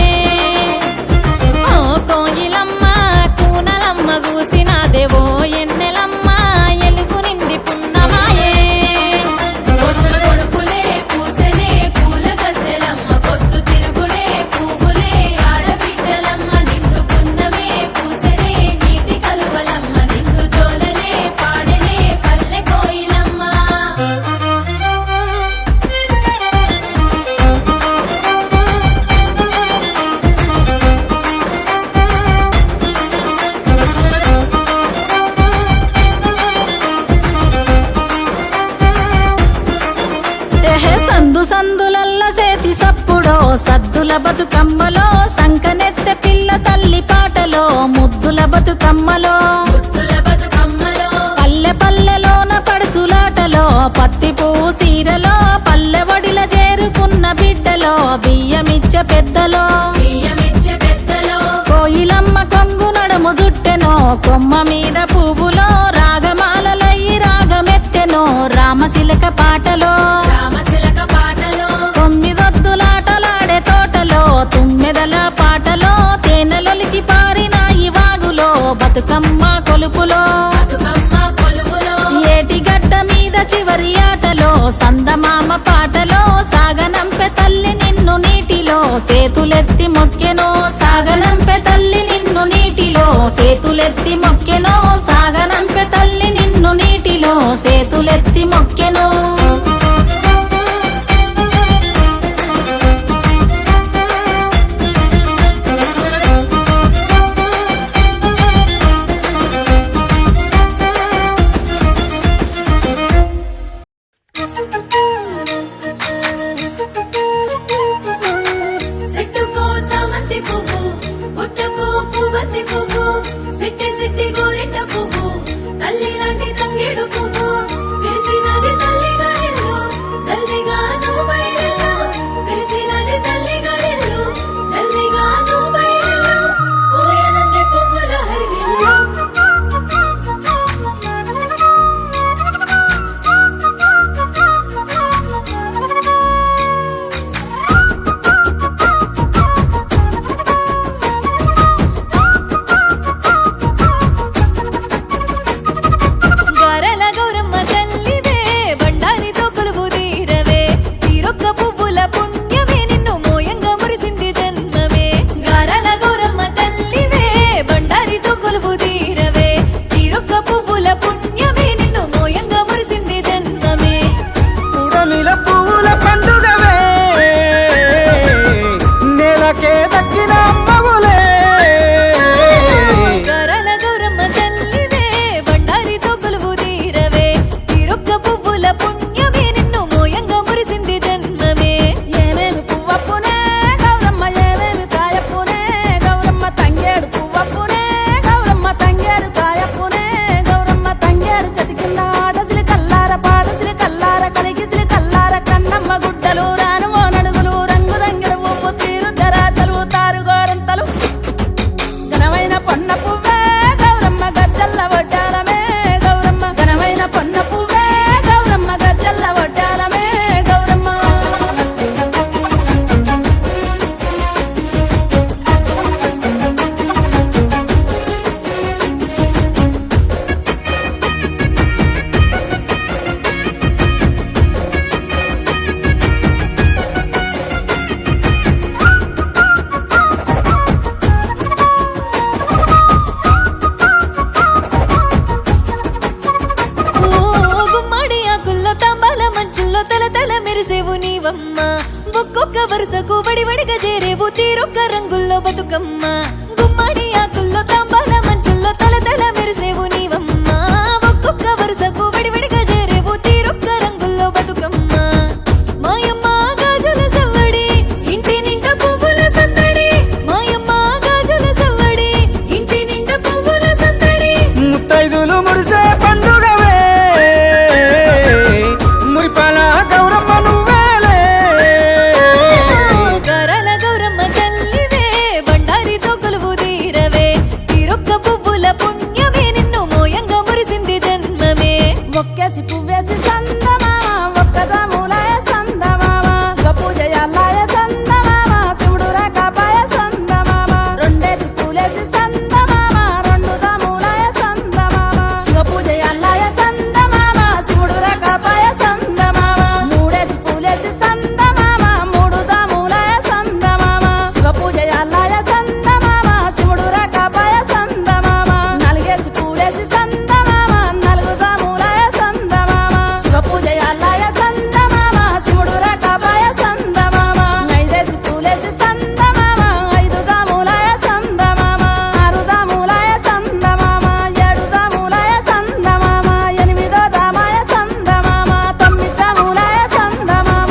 ఓ కోయిలమ్మ కూనలమ్మ గూసినాదే ఓ ఎన్నెలమ్మ ఎలుగు నిండి పున్నమాయే పొద్దు పొడుపులే పూసెనే పూల గద్దెలమ్మ పొద్దు తిరుగుడే పువ్వులే ఆడబిడ్డలమ్మ నిండు పున్నమే పూసెనే నీటి కలువలమ్మ నిండు జోలలే పాడెనే పల్లె కోయిలమ్మ సందు సందులల్ల చేతి సప్పుడో సద్దుల బతుకమ్మలో సంకనెత్తె పిల్ల తల్లి పాటలో ముద్దుల బతుకమ్మలో పల్లె పల్లెలోన పడుసులాటలో పత్తి పువ్వు చీరలో పల్లె వడిల చేరుకున్న బిడ్డలో బియ్యమిచ్చే పెద్దలో కోయిలమ్మ కొంగు నడుము జుట్టెనో కొమ్మ మీద పువ్వులో రాగమాలలయ్యి రాగమెత్తెనో రామశిలక పాటలో తొమ్మిదొద్దులాటలాడే తోటలో తుమ్మెదల పాటలో తేనెలొలికి పారిన ఈ వాగులో బతుకమ్మ కొలుపులో ఏటిగడ్డ మీద చివరి ఆటలో సందమామ పాటలో సాగనంపె తల్లి నిన్ను నీటిలో సేతులెత్తి మొక్కెనో సాగనంపె తల్లి నిన్ను నీటిలో సేతులెత్తి మొక్కెనో సాగనంపె తల్లి నిన్ను నీటిలో సేతులెత్తి మొక్కెనో సిట్టుకో సామంతి పువ్వు పుట్టకో పువ్వంతి పువ్వు సిట్టి సిట్టి గోరింట పువ్వు తల్లి లాంటి తంగేడు పువ్వు విరిసినది ఒక్కొక్క వరుసకు వడివడిగా చేరేవు తీరొక్క రంగుల్లో బతుకమ్మ గుమ్మడి ఆకుల్లో తాంబాల మంచుల్లో తల మెరిసేవు నీవమ్మ ఒక్కొక్క వరుసకు వడివడిగా చేరేవు తీరొక్క రంగుల్లో బతుకమ్మ మాయమ్మ గాజుల సవ్వడి ఇంటి నిండా పువ్వుల సందడి మాయమ్మ గాజుల సవ్వడి ఇంటి నిండా పువ్వుల సందడి ముత్తైదులు మురిసే పండుగవే మురిపాల గౌరమ్మ నువ్వేలే గరల గౌరమ్మ తల్లివే బండారితో కొలువు తీరవే తీరొక్క పువ్వుల పుణ్యమే నిన్ను మోయంగా మురిసింది జన్మమే మొక్కేసి పువ్వేసి సందమామ ఒక్కదాములాయ సందమామ శివ పూజ యాలాయ సందమామ శివుడు రాకాపాయ సందమామ రెండేసి పూలేసి సందమామ రెండు దాములాయ సందమామ శివ పూజ యాలాయ సందమామ శివుడు రాకాపాయ సందమామ మూడేసి పూలేసి సందమామ మూడు దాములాయ సందమామ శివ పూజ యాలాయ సందమామ శివుడు రాకాపాయ సందమామ నాలుగేసి పూలేసి సందమామ నలుగు దాములాయ సందమామ శివ పూజ యాలాయ సందమామ శివుడు రాకాపాయ సందమామ ఐదేసి పూలేసి సందమామ ఐదు దాములాయ సందమామ ఆరు దాములాయ సందమామ ఏడు దాములాయ సందమామ ఎనిమిదో దామాయ సందమామ తొమ్మిది దాములాయ సందమామ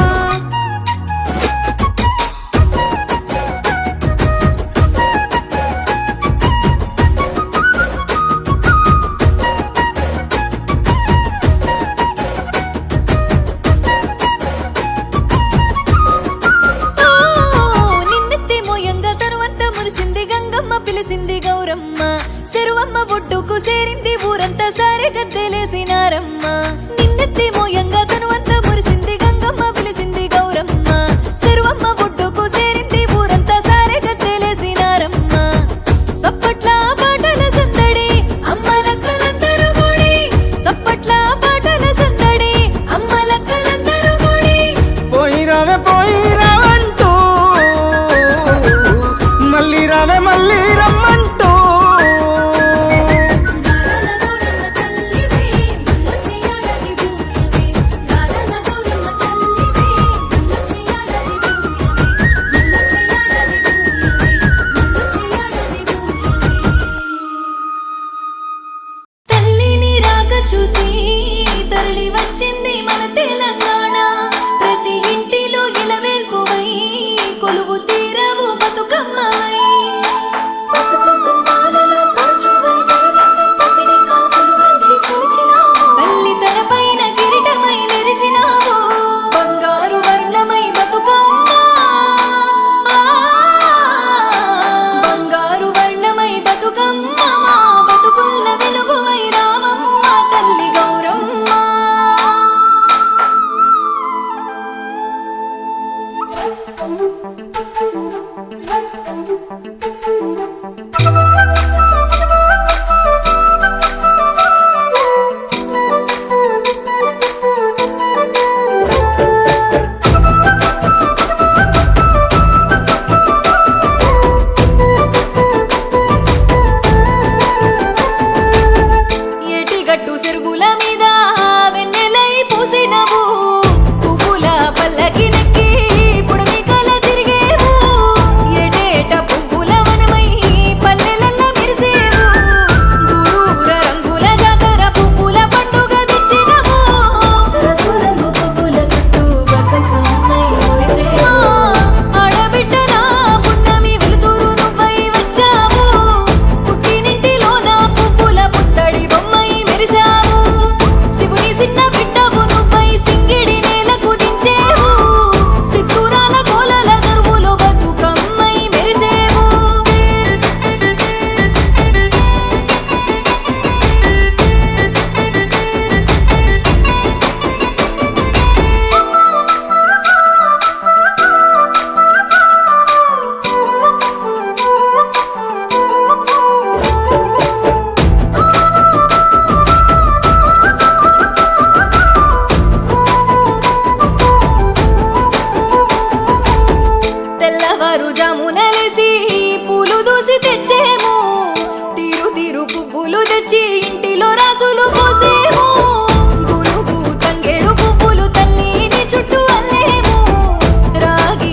నిన్నెత్తి మోయంగా తరువంత మురిసింది గంగమ్మ పిలిసింది గౌరమ్మ చెరువమ్మ ఒడ్డుకు సేరింది ఊరంతా సారే గద్దెలేసినారమ్మ నిన్నెత్తి మోయంగా తనువంత మురిసింది గంగమ్మ పిలిసింది గౌరమ్మ చెరువమ్మ ఒడ్డుకు సేరింది ఊరంతా సారే గద్దెలేసినారమ్మ సప్పట్ల పాటల సందడి అమ్మలక్కలందరూ కూడి సప్పట్ల పాటల సందడి అమ్మలక్కలందరూ కూడి పోయి రావంటూ మళ్ళీ రమ్మంటూ గారాల గౌరమ్మ తల్లివే మల్ల చేయాలని భూమియవే గారాల గౌరమ్మ తల్లివే మల్ల చేయాలని భూమియవే మల్ల చేయాలని భూమియవే తల్లిని రాక చూసి తరలి వచ్చింది మన తెలంగాణ ప్రతి ఇంటిలో ఇలవేల్పువై కొలువు తీరవు బతుకమ్మవై పసుపు కుంకాలలో పరుచువై దయవెందు పసిడి కాపులు వదిలి కొలిచినావు తల్లి తలపైన కిరీటమై మెరిసినావు బంగారు వర్ణమై బతుకమ్మ బంగారు వర్ణమై బతుకమ్మ మా బతుకుల్ల వెలుగువై రావమ్మ తల్లి గౌరమ్మ ఏటిగట్టు సెరుగుల మీద వెన్నెలై పూసినవు పువ్వుల పల్లకి నెక్కి పుడమి కల తిరిగేవు ఏటేట పువ్వుల వనమై పల్లెలల్ల మెరిసేవు గురూర రంగుల జాతర పువ్వుల పండుగ తెచ్చినవు రంగు పువ్వుల చుట్టూ బతుకమ్మై మురిసేవు ఆడబిడ్డల పున్నమి వెలుతురు నువ్వై వచ్చావు పుట్టినింటిలో నా పువ్వుల పుత్తడి బొమ్మై మెరిసావు శివుని చిన్న బిడ్డవు నువ్వై సింగిడి నేలకు దించేవు సిద్ధూరాల కోలల దరువులో బతుకమ్మై మెరిసేవు తెల్లవారు జామునలేసి పూలు దూసి తెచ్చేము తీరు తీరు పువ్వులు తెచ్చి ఇంటిలో రాసులు పోసేము గురుగు తంగేడు పువ్వులు తల్లిని చుట్టూ అల్లేము రాగి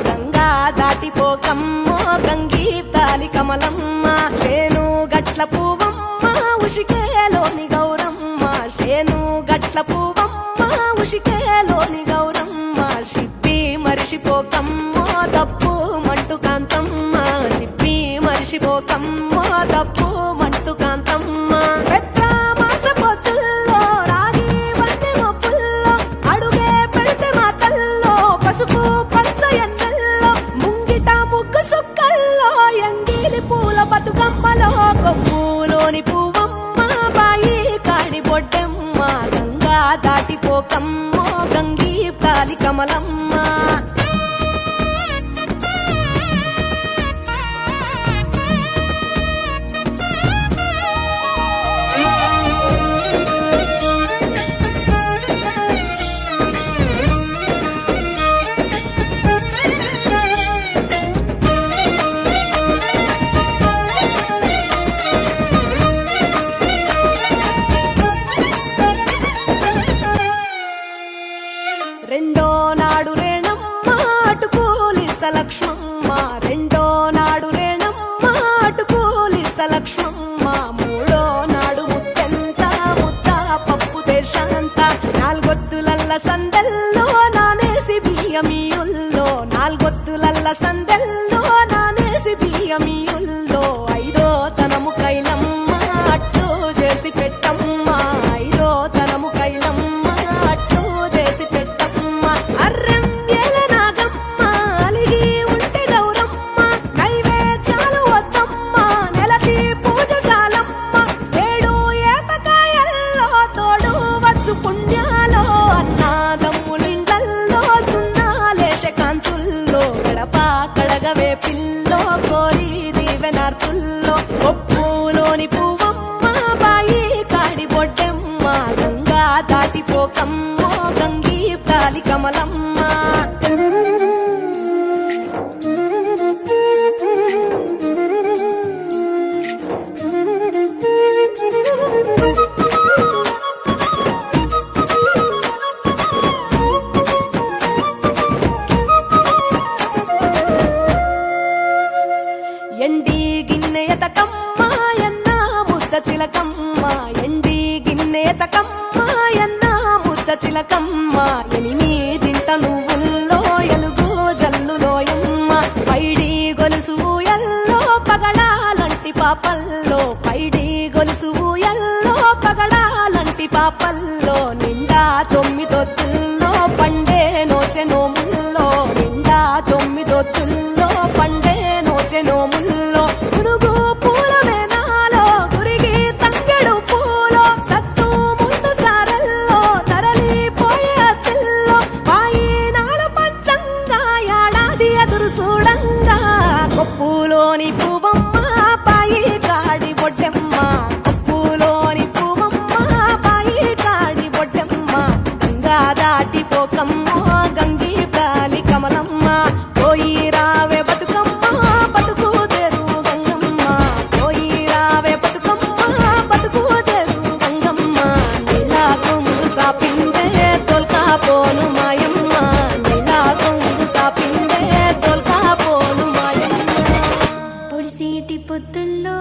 గంగా దాటిపోకమ్మో గంగీతాలి కమలమ్మ శేను గట్ల పువ్వమ్మ ఉషికేలోని గౌరమ్మ శేను గట్ల పువ్వమ్మ ఉషికేలోని గౌరమ్మ షిప్పి మరిషిపోకమ్మో తప్పు మంటు కాంతమ్మ షిప్పి మరిషిపోకమ్మో తప్పు మంటు కాంతమ్మ పెద్ద మాస పొత్తుల్లో రాగి వంటి మొప్పుల్లో అడుగే పెడితే మాతల్లో పసుపు పచ్చ ఎన్నెల్లో ముంగిట ముగ్గు సుక్కల్లో ఎంగిలి పూల బతుకమ్మలో కొమ్ములోని పువ్వమ్మ బాయి కాడి బొడ్డెమ్మ గంగా దాటిపోకమ్మో గంగీ తాలి కమలమ్మ రెండో నాడు రేణమ్మ అటు పోలిస్త లక్ష్మమ్మ రెండో నాడు రేణమ్మ అటు పోలిస్త లక్ష్మమ్మ మూడో నాడు ముత్తెంత ముద్ద పప్పు దేశంత నాలుగొత్తులల్ల సందెల్లో నానేసి బియ్యమియుల్లో నాలుగొత్తులల్ల సందెల్లో నానేసి బియ్యమియుల్లో ఐదో తనము కైలమ్మ అట్టు చేసి పెట్టమ్మ ఐదో తనము కైలమ్మ అట్టు చేసి పెట్టమ్మ అర్రం ఏల నాగమ్మ అలిగి ఉంటే గౌరమ్మ నైవేద్యాలు వద్దమ్మ నెలకి పూజశాలమ్మ ఏడు ఏపకాయల్లో తోడు వచ్చు పుణ్యాలో అన్నాదమ్ములింగల్లో సున్నాలేశ కాంతుల్లో గడప కడగవే పిల్లో కోరి దీవెనార్తుల్లో ఒప్పులోని పువ్వమ్మ బాయి కాడి బొడ్డెమ్మ గంగా దాటిపోకమ్మో గంగీ తాలి కమలమ్మ ఎండి గిన్నెయతకమ్మ ఎన్న ముద్ద చిలకమ్మ ఎండి గిన్నెయతకమ్మ ఎన్న ముద్ద చిలకమ్మ ఎనిమిదింట నువ్వుల్లో ఎలుగు జల్లులోయమ్మ పైడి గొలుసు ఎల్లో పగడాలంటి పాపల్లో పైడి గొలుసు ఎల్లో పగడాలంటి పాపల్లో నిండా తొమ్మిదొత్తుల్లో పండే నోచె నోముల్లో నిండా తొమ్మిదొత్తుల్లో పండే నోచె నోముల్లో పునుగు పూల మేనాలో గురిగి తంగెడు పూలో సత్తు ముందు సారల్లో తరలిపోయే అత్తిల్లో పాయినాలు పంచంగా ఏడాది ఎదురు చూడంగా కొప్పులోని పువ్వమ్మ పాయి కాడి బొడ్డెమ్మ కొప్పులోని పువ్వమ్మ పాయి కాడి బొడ్డెమ్మ గంగా దాటిపోకమ్మో గంగీ తాలి కమలమ్మ పోయి రావే బతుకమ్మ బతుకు తెరు గంగమ్మ పోయి రావే బతుకమ్మ బతుకు తెరు గంగమ్మ నీలా కొంగు సాపిందే తొల్కా పోను మాయమ్మ నీలా కొంగు సాపిందే తొల్కా పోను మాయమ్మ పొడిసేటి పొద్దుల్లో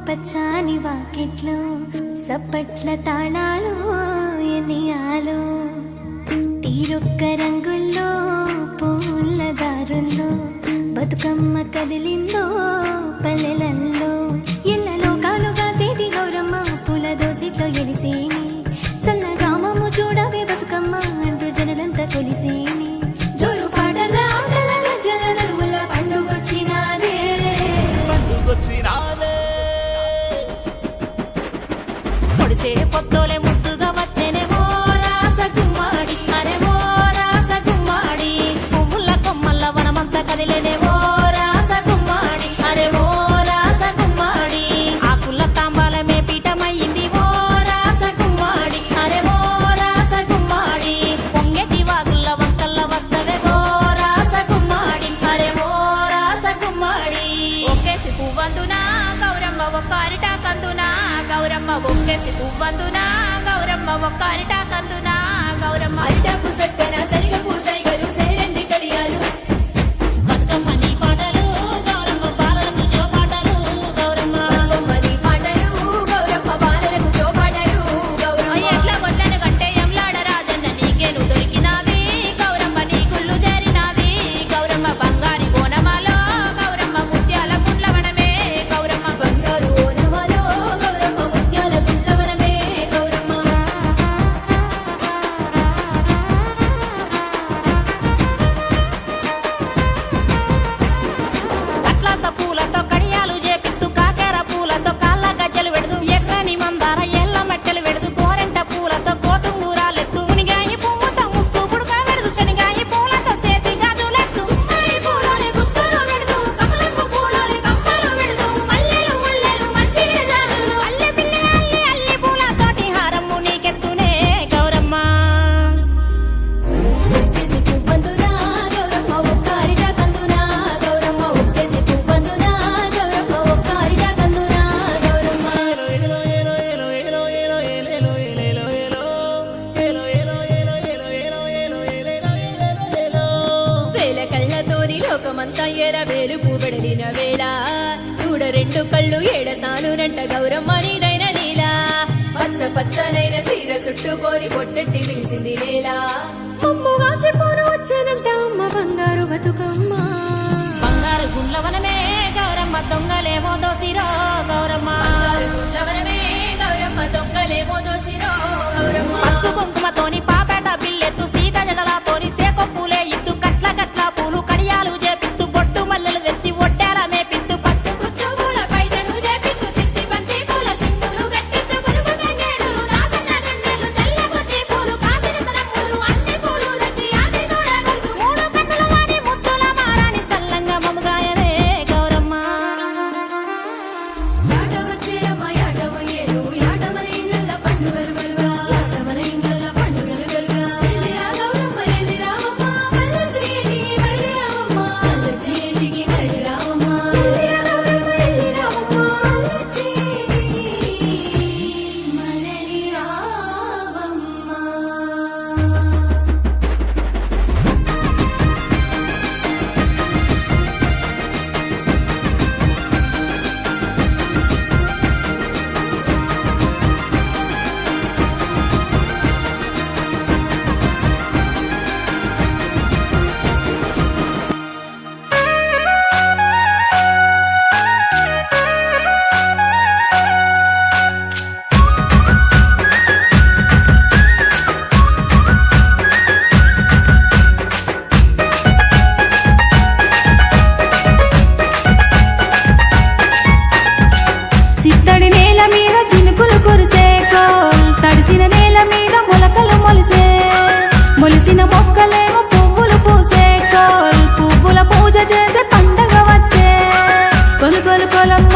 పచ్చాని వాకిట్లో సప్పట్ల తాళాలు ఎనియాలు తీరొక్క రంగుల్లో పూల దారుల్లో బతుకమ్మ కదిలిందో పల్లెలల్లో ఇళ్లలో కాలుగా సేటి గౌరమ్మ పూల దోసిట్లో ఎలిసేని సన్నగామము చూడవే బతుకమ్మ అంటూ జనలంతా కొలిసేని జోరు పాటల ఆటల గజ్జల నరువుల పండుగొచ్చినాదే పొడిసే పొత్తోలే ముద్దుగా వచ్చేనే ఓ రాస గుమ్మాడి అరే ఓ రాస గుమ్మాడి పువ్వుల కొమ్మల్ల వనమంతా కదిలేనే ఓ రాస గుమ్మాడి అరే ఓ రాస గుమ్మాడి ఆకుల తాంబాలమే పీఠమయ్యింది ఓ రాస గుమ్మాడి అరే ఓ రాస గుమ్మాడి పొంగెటి వాగుల్ల వంకల్ల వస్తవే ఓ రాస గుమ్మాడి అరే ఓ రాస గుమ్మాడి ఒక్కేసి పువ్వందునా గౌరమ్మ ఒక్క అరిటాకందునా గౌరమ్మ ఒక్కేసి పువ్వందునా గౌరమ్మ ఒక్క అరిటాకందునా గౌరమ్మ అరిటాకు సక్కన సరిగ పూసైగలు సేరంది కడియాలు లోకమంతా ఏర వేలు పూబెడలిన వేళ చూడ రెండు కళ్ళు ఏడసానునంట గౌరమ్మ నీదైన నీలా పచ్చ పచ్చనైన సీర చుట్టుకోరి పొట్టెట్టి పిలిచింది నేల కొమ్ముగా చెప్పును వచ్చానంట అమ్మ బంగారు బతుకమ్మ బంగారు గుండ్లవనమే గౌరమ్మ దొంగలేమో దోసిరో గౌరమ్మ బంగారు గుండ్లవనమే గౌరమ్మ దొంగలేమో దోసిరో గౌరమ్మ పసుపు కుంకుమతోని పాపేట బిల్లెత్తు సీత జడలతోని సేకొ పూలే ఇత్తు కట్ల కట్ల పూలు కడియాలు చేపిత్తు బొట్టు మల్లెలు తెచ్చి ఒడ్డేల మేపిత్తు పట్టు కుచ్చు పూల పైటను చేపిత్తు చిట్టి బంతి పూల సింగులు గట్టిత్తు పురుగు తంగేడు రాసన్న కన్నెలు తెల్ల గుత్తి పూలు కాసిన తలములు అన్ని పూలు తెచ్చి ఆది దూడ కొడుతూ మూడు కన్నుల వాణి ముద్దుల మారాని సల్లంగా మముగాయవే గౌరమ్మ యాట వచ్చేరమ్మ యాటమయ్యేరు యాటమన ఇండ్లల్ల పండుగలు గలుగా యాటమన ఇండ్లల్ల పండుగలు గలుగా ఎల్లిరా గౌరమ్మ ఎల్లి రావమ్మ మల్లొచ్చేటి మరలి రావమ్మ మల్లొచ్చేటికి మరలి రావమ్మ ఎల్లిరా గౌరమ్మ ఎల్లి రావమ్మ మల్లొచ్చేటికి మరలి రావమ్మ చిత్తడి నేల మీద చినుకులు కురిసే కోల్ తడిసిన నేల మీద మొలకలు మొలిసే మొలిసిన మొక్కలేమో పువ్వులు పూసే కోల్ పువ్వుల పూజ చేసే పండగ వచ్చే కొలుకొలు కొలమ్మ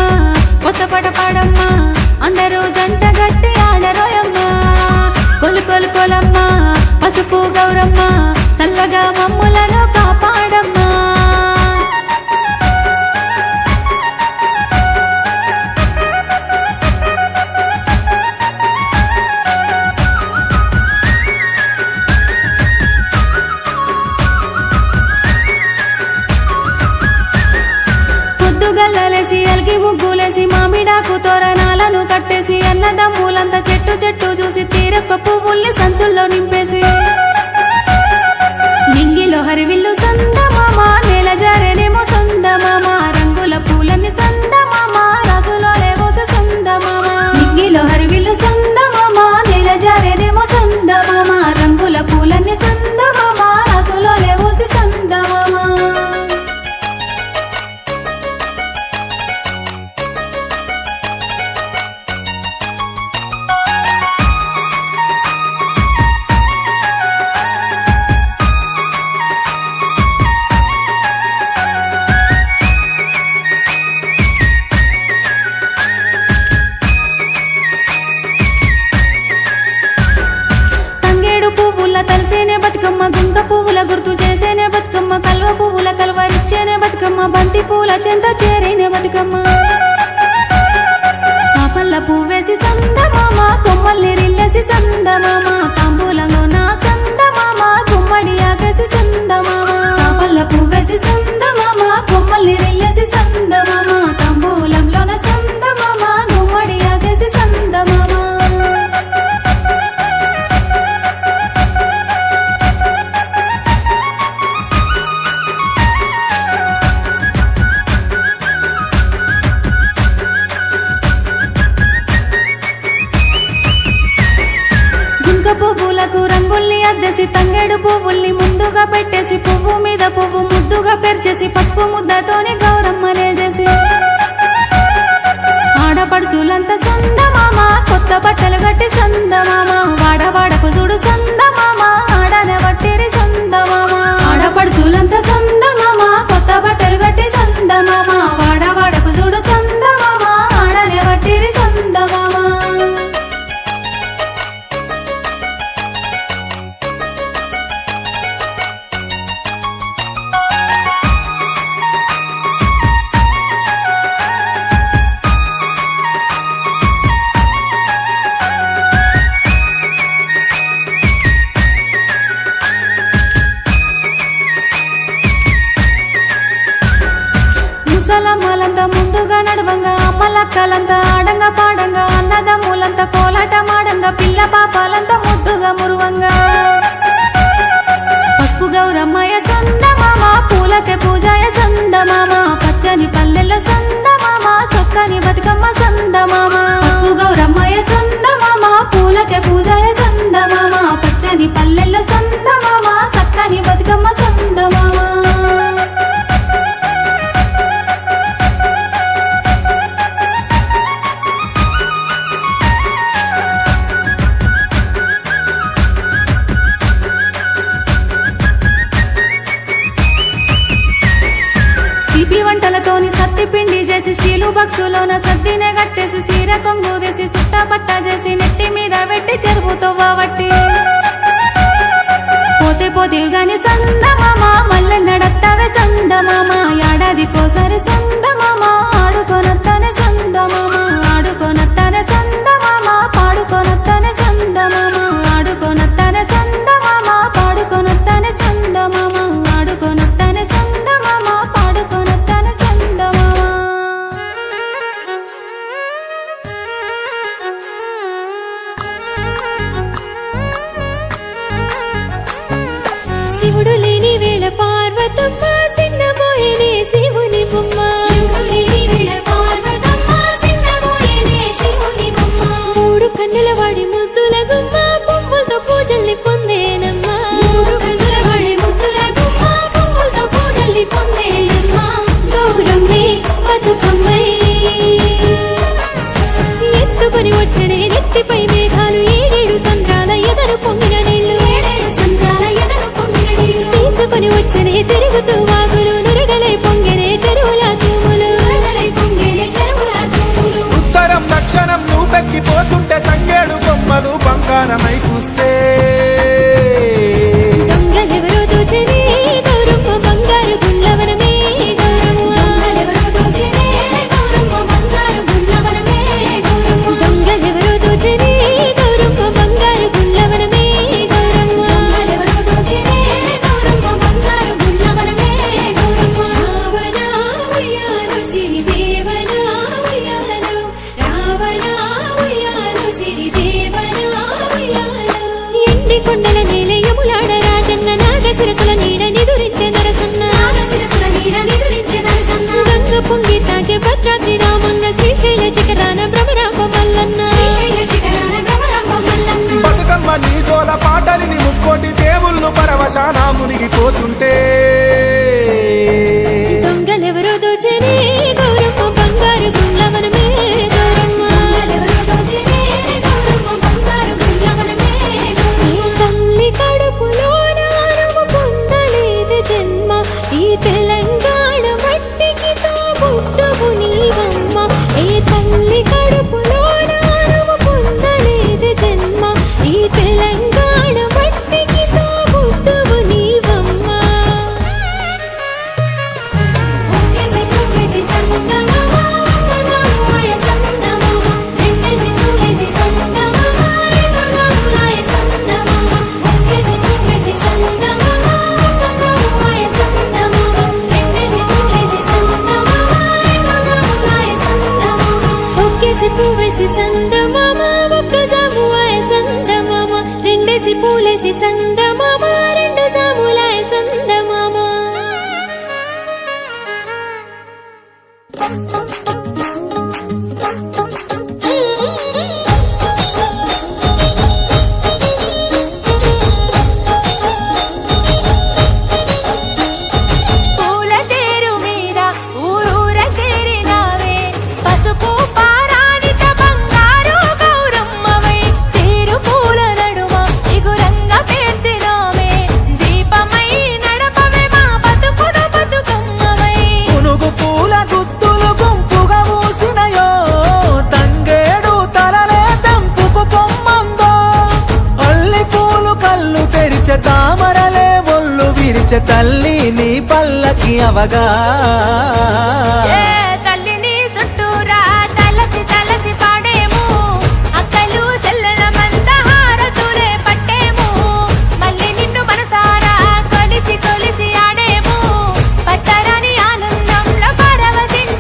కొత్త పట పాడమ్మ అందరూ జంట గట్టి ఆడరోయమ్మ కొలుకొలు కొలమ్మ పసుపు గౌరమ్మ చల్లగా మమ్ములను కాపాడమ్మా పొద్దుగల్లలేసి అలికి ముగ్గులేసి మామిడాకు తోరణాలను కట్టేసి అన్నదమ్ములంతా చెట్టు చెట్టు చూసి తీరొక్క పువ్వుల్ని సంచుల్లో నింపేసి నింగిలో హరివిల్లు సందమామ నేల జారేనేమో సందమామ రంగుల పూలన్నీ సందమామ రాసులో లేవోసే సందమామ నింగిలో హరివిల్లు సందమామ నేల జారేనేమో సందమామ రంగుల పూలన్నీ సందమామ రాసులో లేవోసే సందమామ తంగేడు పువ్వుల తలసేనే బతుకమ్మ గుంక పువ్వుల గుర్తు చేసేనే బతుకమ్మ కల్వ పువ్వుల కల్వరిచ్చేనే బతుకమ్మ బంతి పూల చెంత చేరేనే బతుకమ్మ సాపల్ల పువ్వేసి సందమామ కొమ్మల్ని రిల్లేసి సందమామ తాంబూలంలో నా సందమామ గుమ్మడి ఆకేసి సందమామ సాపల్ల పువ్వేసి సందమామ కొమ్మల్ని రిల్లేసి సందమామ తాంబూలంలో నా సందమామ గుమ్మడి ఆకేసి సందమామ గుంక పువ్వులకు రంగుల్ని అద్దెసి తంగేడు పువ్వుల్ని ముందుగా పెట్టేసి పువ్వు మీద పువ్వు ముద్దుగా పెర్చేసి పసుపు ముద్దతోని గౌరమ్మనేసేసి ఆడపడుచులంతా సందమామ కొత్త బట్టలు కట్టి సందమామ వాడవాడకు చూడు సందమామ ఆడనే వట్టిరి సందమామ ఆడపడుచులంతా సందమామ కొత్త బట్టలు కట్టి సందమామ వాడవాడకు చూడు సందమామ ఆడనే వట్టిరి సందమామ ముసలమ్మలంతా ముందుగా నడవంగా అమ్మలక్కలంతా ఆడంగా పాడంగా అన్నదమ్ములంతా కోలాట మాడంగా పిల్ల పాపాలంతా ముద్దుగా మురువంగా పసుపు గౌరమ్మయ సందమామ పూలకే పూజాయ సందమామ పచ్చని పల్లెల సందమామ సొక్కని బతుకమ్మ సందమామ పసుపు గౌరమ్మయ సందమామ పూలకే పూజాయ సందమామ పచ్చని పల్లెల సందమామ సక్కని బతుకమ్మ సందమామ వంటలతోని సత్తి పిండి చేసి స్టీలు బక్సులోన సద్దినే కట్టేసి సీర కొంగు వేసి సుట్ట పట్ట చేసి నెట్టి మీద పెట్టి చెరుపుతో వట్టి పోతే పోతే గాని సందమామ మళ్ళీ నడత్తవే సందమామ ఏడాదికోసారి సందమామ ఆడుకొనత్తనే సందమామ ఆడుకొనత్తనే సందమామ పాడుకొనత్తనే సందమామ ఆడుకొనత్తనే సందమామ పాడుకొనత్తనే సందమామ ఆడుకొనత్తనే సందమామ పాడుకొనత్తనే సందమామ శివుడు లేని వేళ పార్వతమ్మ సిన్నబోయేనే శివుని బొమ్మ శివుడు లేని వేళ పార్వతమ్మ సిన్నబోయేనే శివుని బొమ్మ మూడు కన్నుల వాడి ముద్దుల గుమ్మ పువ్వులతో పూజల్ని పొందేనమ్మ మూడు కన్నుల వాడి ముద్దుల గుమ్మ పువ్వులతో పూజల్ని పొందేనమ్మ గౌరమ్మే బతుకమ్మై ఎత్తుకొని వచ్చనే నెత్తిపై మేఘాలు ఏడేడు సంద్రాల ఎదరు పొంగిన నీళ్లు ఏడేడు సంద్రాల ఎదరు పొంగిన నీళ్లు తీసుకొని వచ్చనే తిరుగుతూ వాగులు నురగలై పొంగినే చెరువుల తూములు నురగలై పొంగినే చెరువుల తూములు ఉత్తరం దక్షిణం నువ్వు పెక్కిపోతుంటే తంగేడు బొమ్మలు బంగారమై కూస్తే దొంగలెవరో దోచనే గౌరమ్మ బంగారు గుండ్లవనమే గౌరమ్మ దొంగలెవరో దోచనే గౌరమ్మ బంగారు గుండ్లవనమే గౌరమ్మ దొంగలెవరో దోచనే గౌరమ్మ బంగారు గుండ్లవనమే గౌరమ్మ దొంగలెవరో దోచనే గౌరమ్మ బంగారు గుండ్లవనమే గౌరమ్మ రావణ ఉయ్యాలో సిరి దేవన ఉయ్యాలో రావణ ఉయ్యాలో సిరి దేవన ఉయ్యాలో ఎండి కొండల నేల యములాడ రాజన్న నాగశిరసుల నీడ నిదురించే నరసన్న నాగశిరసుల నీడ నిదురించే నరసన్న గంగ పొంగి తాగే భద్రాద్రి రామన్న శ్రీశైల శిఖరాన భ్రమరాంబ మల్లన్న శ్రీశైల శిఖరాన భ్రమరాంబ మల్లన్న బతుకమ్మ నీ జోల పాటలిని ముక్కోటి దేవుళ్ళు పరవశాన మునిగిపోతుంటే దొంగలెవరో దోచనే గౌరమ్మ బంగారు గుండ్లవనమే గౌరమ్మ దొంగలెవరో దోచనే గౌరమ్మ బంగారు గుండ్లవనమే గౌరమ్మ తల్లి కడుపులోన నువ్వు పొందలేదు జన్మ ఈ తెలంగాణ మట్టికి తోబుట్టువు నీవమ్మ ఏ తల్లి కడుపులోన నువ్వు పొందలేదు జన్మ ఈ తెలంగాణ మట్టికి తోబుట్టువు నీవమ్మ ఒకేసి పువ్వేసి సందమామ ఒక్కజాములాయ సందమామ రెండేసి పువ్వేసి సందమామ రెండుజాములాయ సందమామ ఒకేసి పువ్వేసి సందమామ ఒక్కజాములాయ సందమామ రెండేసి పువ్వేసి సందమామ రెండుజాములాయ సందమామ ఒకేసి పువ్వేసి సందమామ ఒక్కజాములాయ సందమామ రెండేసి పూలేసి సందమామ రెండుజాములాయ సందమామ పూల తేరు మీద ఊరూర చేరినావే పసుపు పారాణిత బంగారు గౌరమ్మవై తేరు పూల నడుమ ఇగురంగా పేర్చినామే దీపమై నడపవే మా బతుకుడు బతుకమ్మవై పునుగు పూల గుత్తులు గుంపుగా మూసినయో తంగేడు తలలే తంపుకు పొమ్మందో అల్లి పూలు కళ్ళు తెరిచే తామరలే ఒళ్ళు విరిచే తల్లి నీ పల్లకి అవగా ఏ తల్లిని చుట్టూరా తలసి తలసి పాడేము అక్కలు చెల్లెల మంద హారతులే పట్టేము మళ్ళీ నిన్ను మనసారా కొలిసి కొలిసి ఆడేము పట్టరాని ఆనందంలో పరవశించి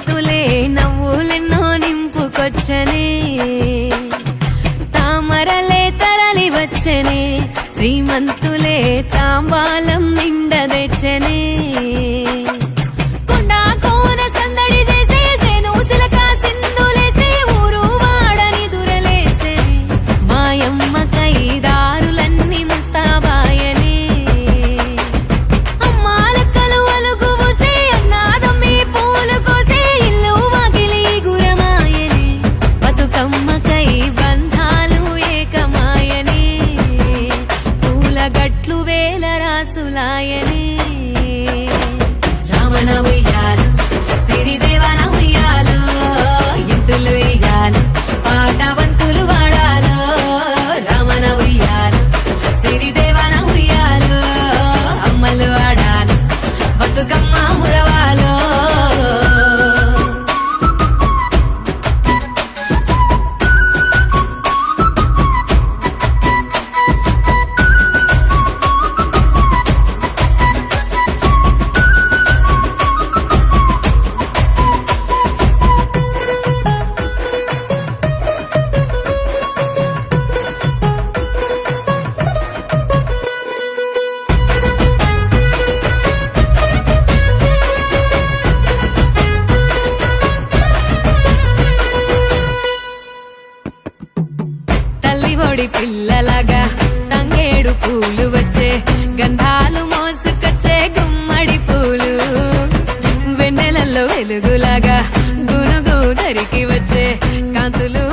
శ్రీమంతులే నవ్వులెన్నో నింపుకొచ్చనే తామరలే తరలి వచ్చనే శ్రీమంతులే తాంబాలం నిండదెచ్చనే కొండా కోన సందడి చేసే సేను సిలక సింధులేసే ఊరు వాడని దురలేసే మాయమ్మ కైదారులన్నీ ముస్తాబాయనే అమ్మాలక్కలు అలుగు పూసే అన్నాదమ్మి పూలు కోసే ఇల్లు వాకిలి గురమాయనే బతుకమ్మ కై బంధాలు ఏకమాయనే పూలగట్లు వేల రాసులాయనే రామన ఉయ్యాలు సిరిదేవన ఉయ్యాలు ఎత్తులు ఇయ్యాలు పాటవంతులు వాడాలు రామన ఉయ్యాలు సిరిదేవన ఉయ్యాలు అమ్మలు ఆడాలు బతుకమ్మ మురవాలు తల్లి ఒడి పిల్లలాగా తంగేడు పూలు వచ్చే గంధాలు మోసుకొచ్చే గుమ్మడి పూలు వెన్నెలలో వెలుగులాగా గునుగు ధరికి వచ్చే కాంతులు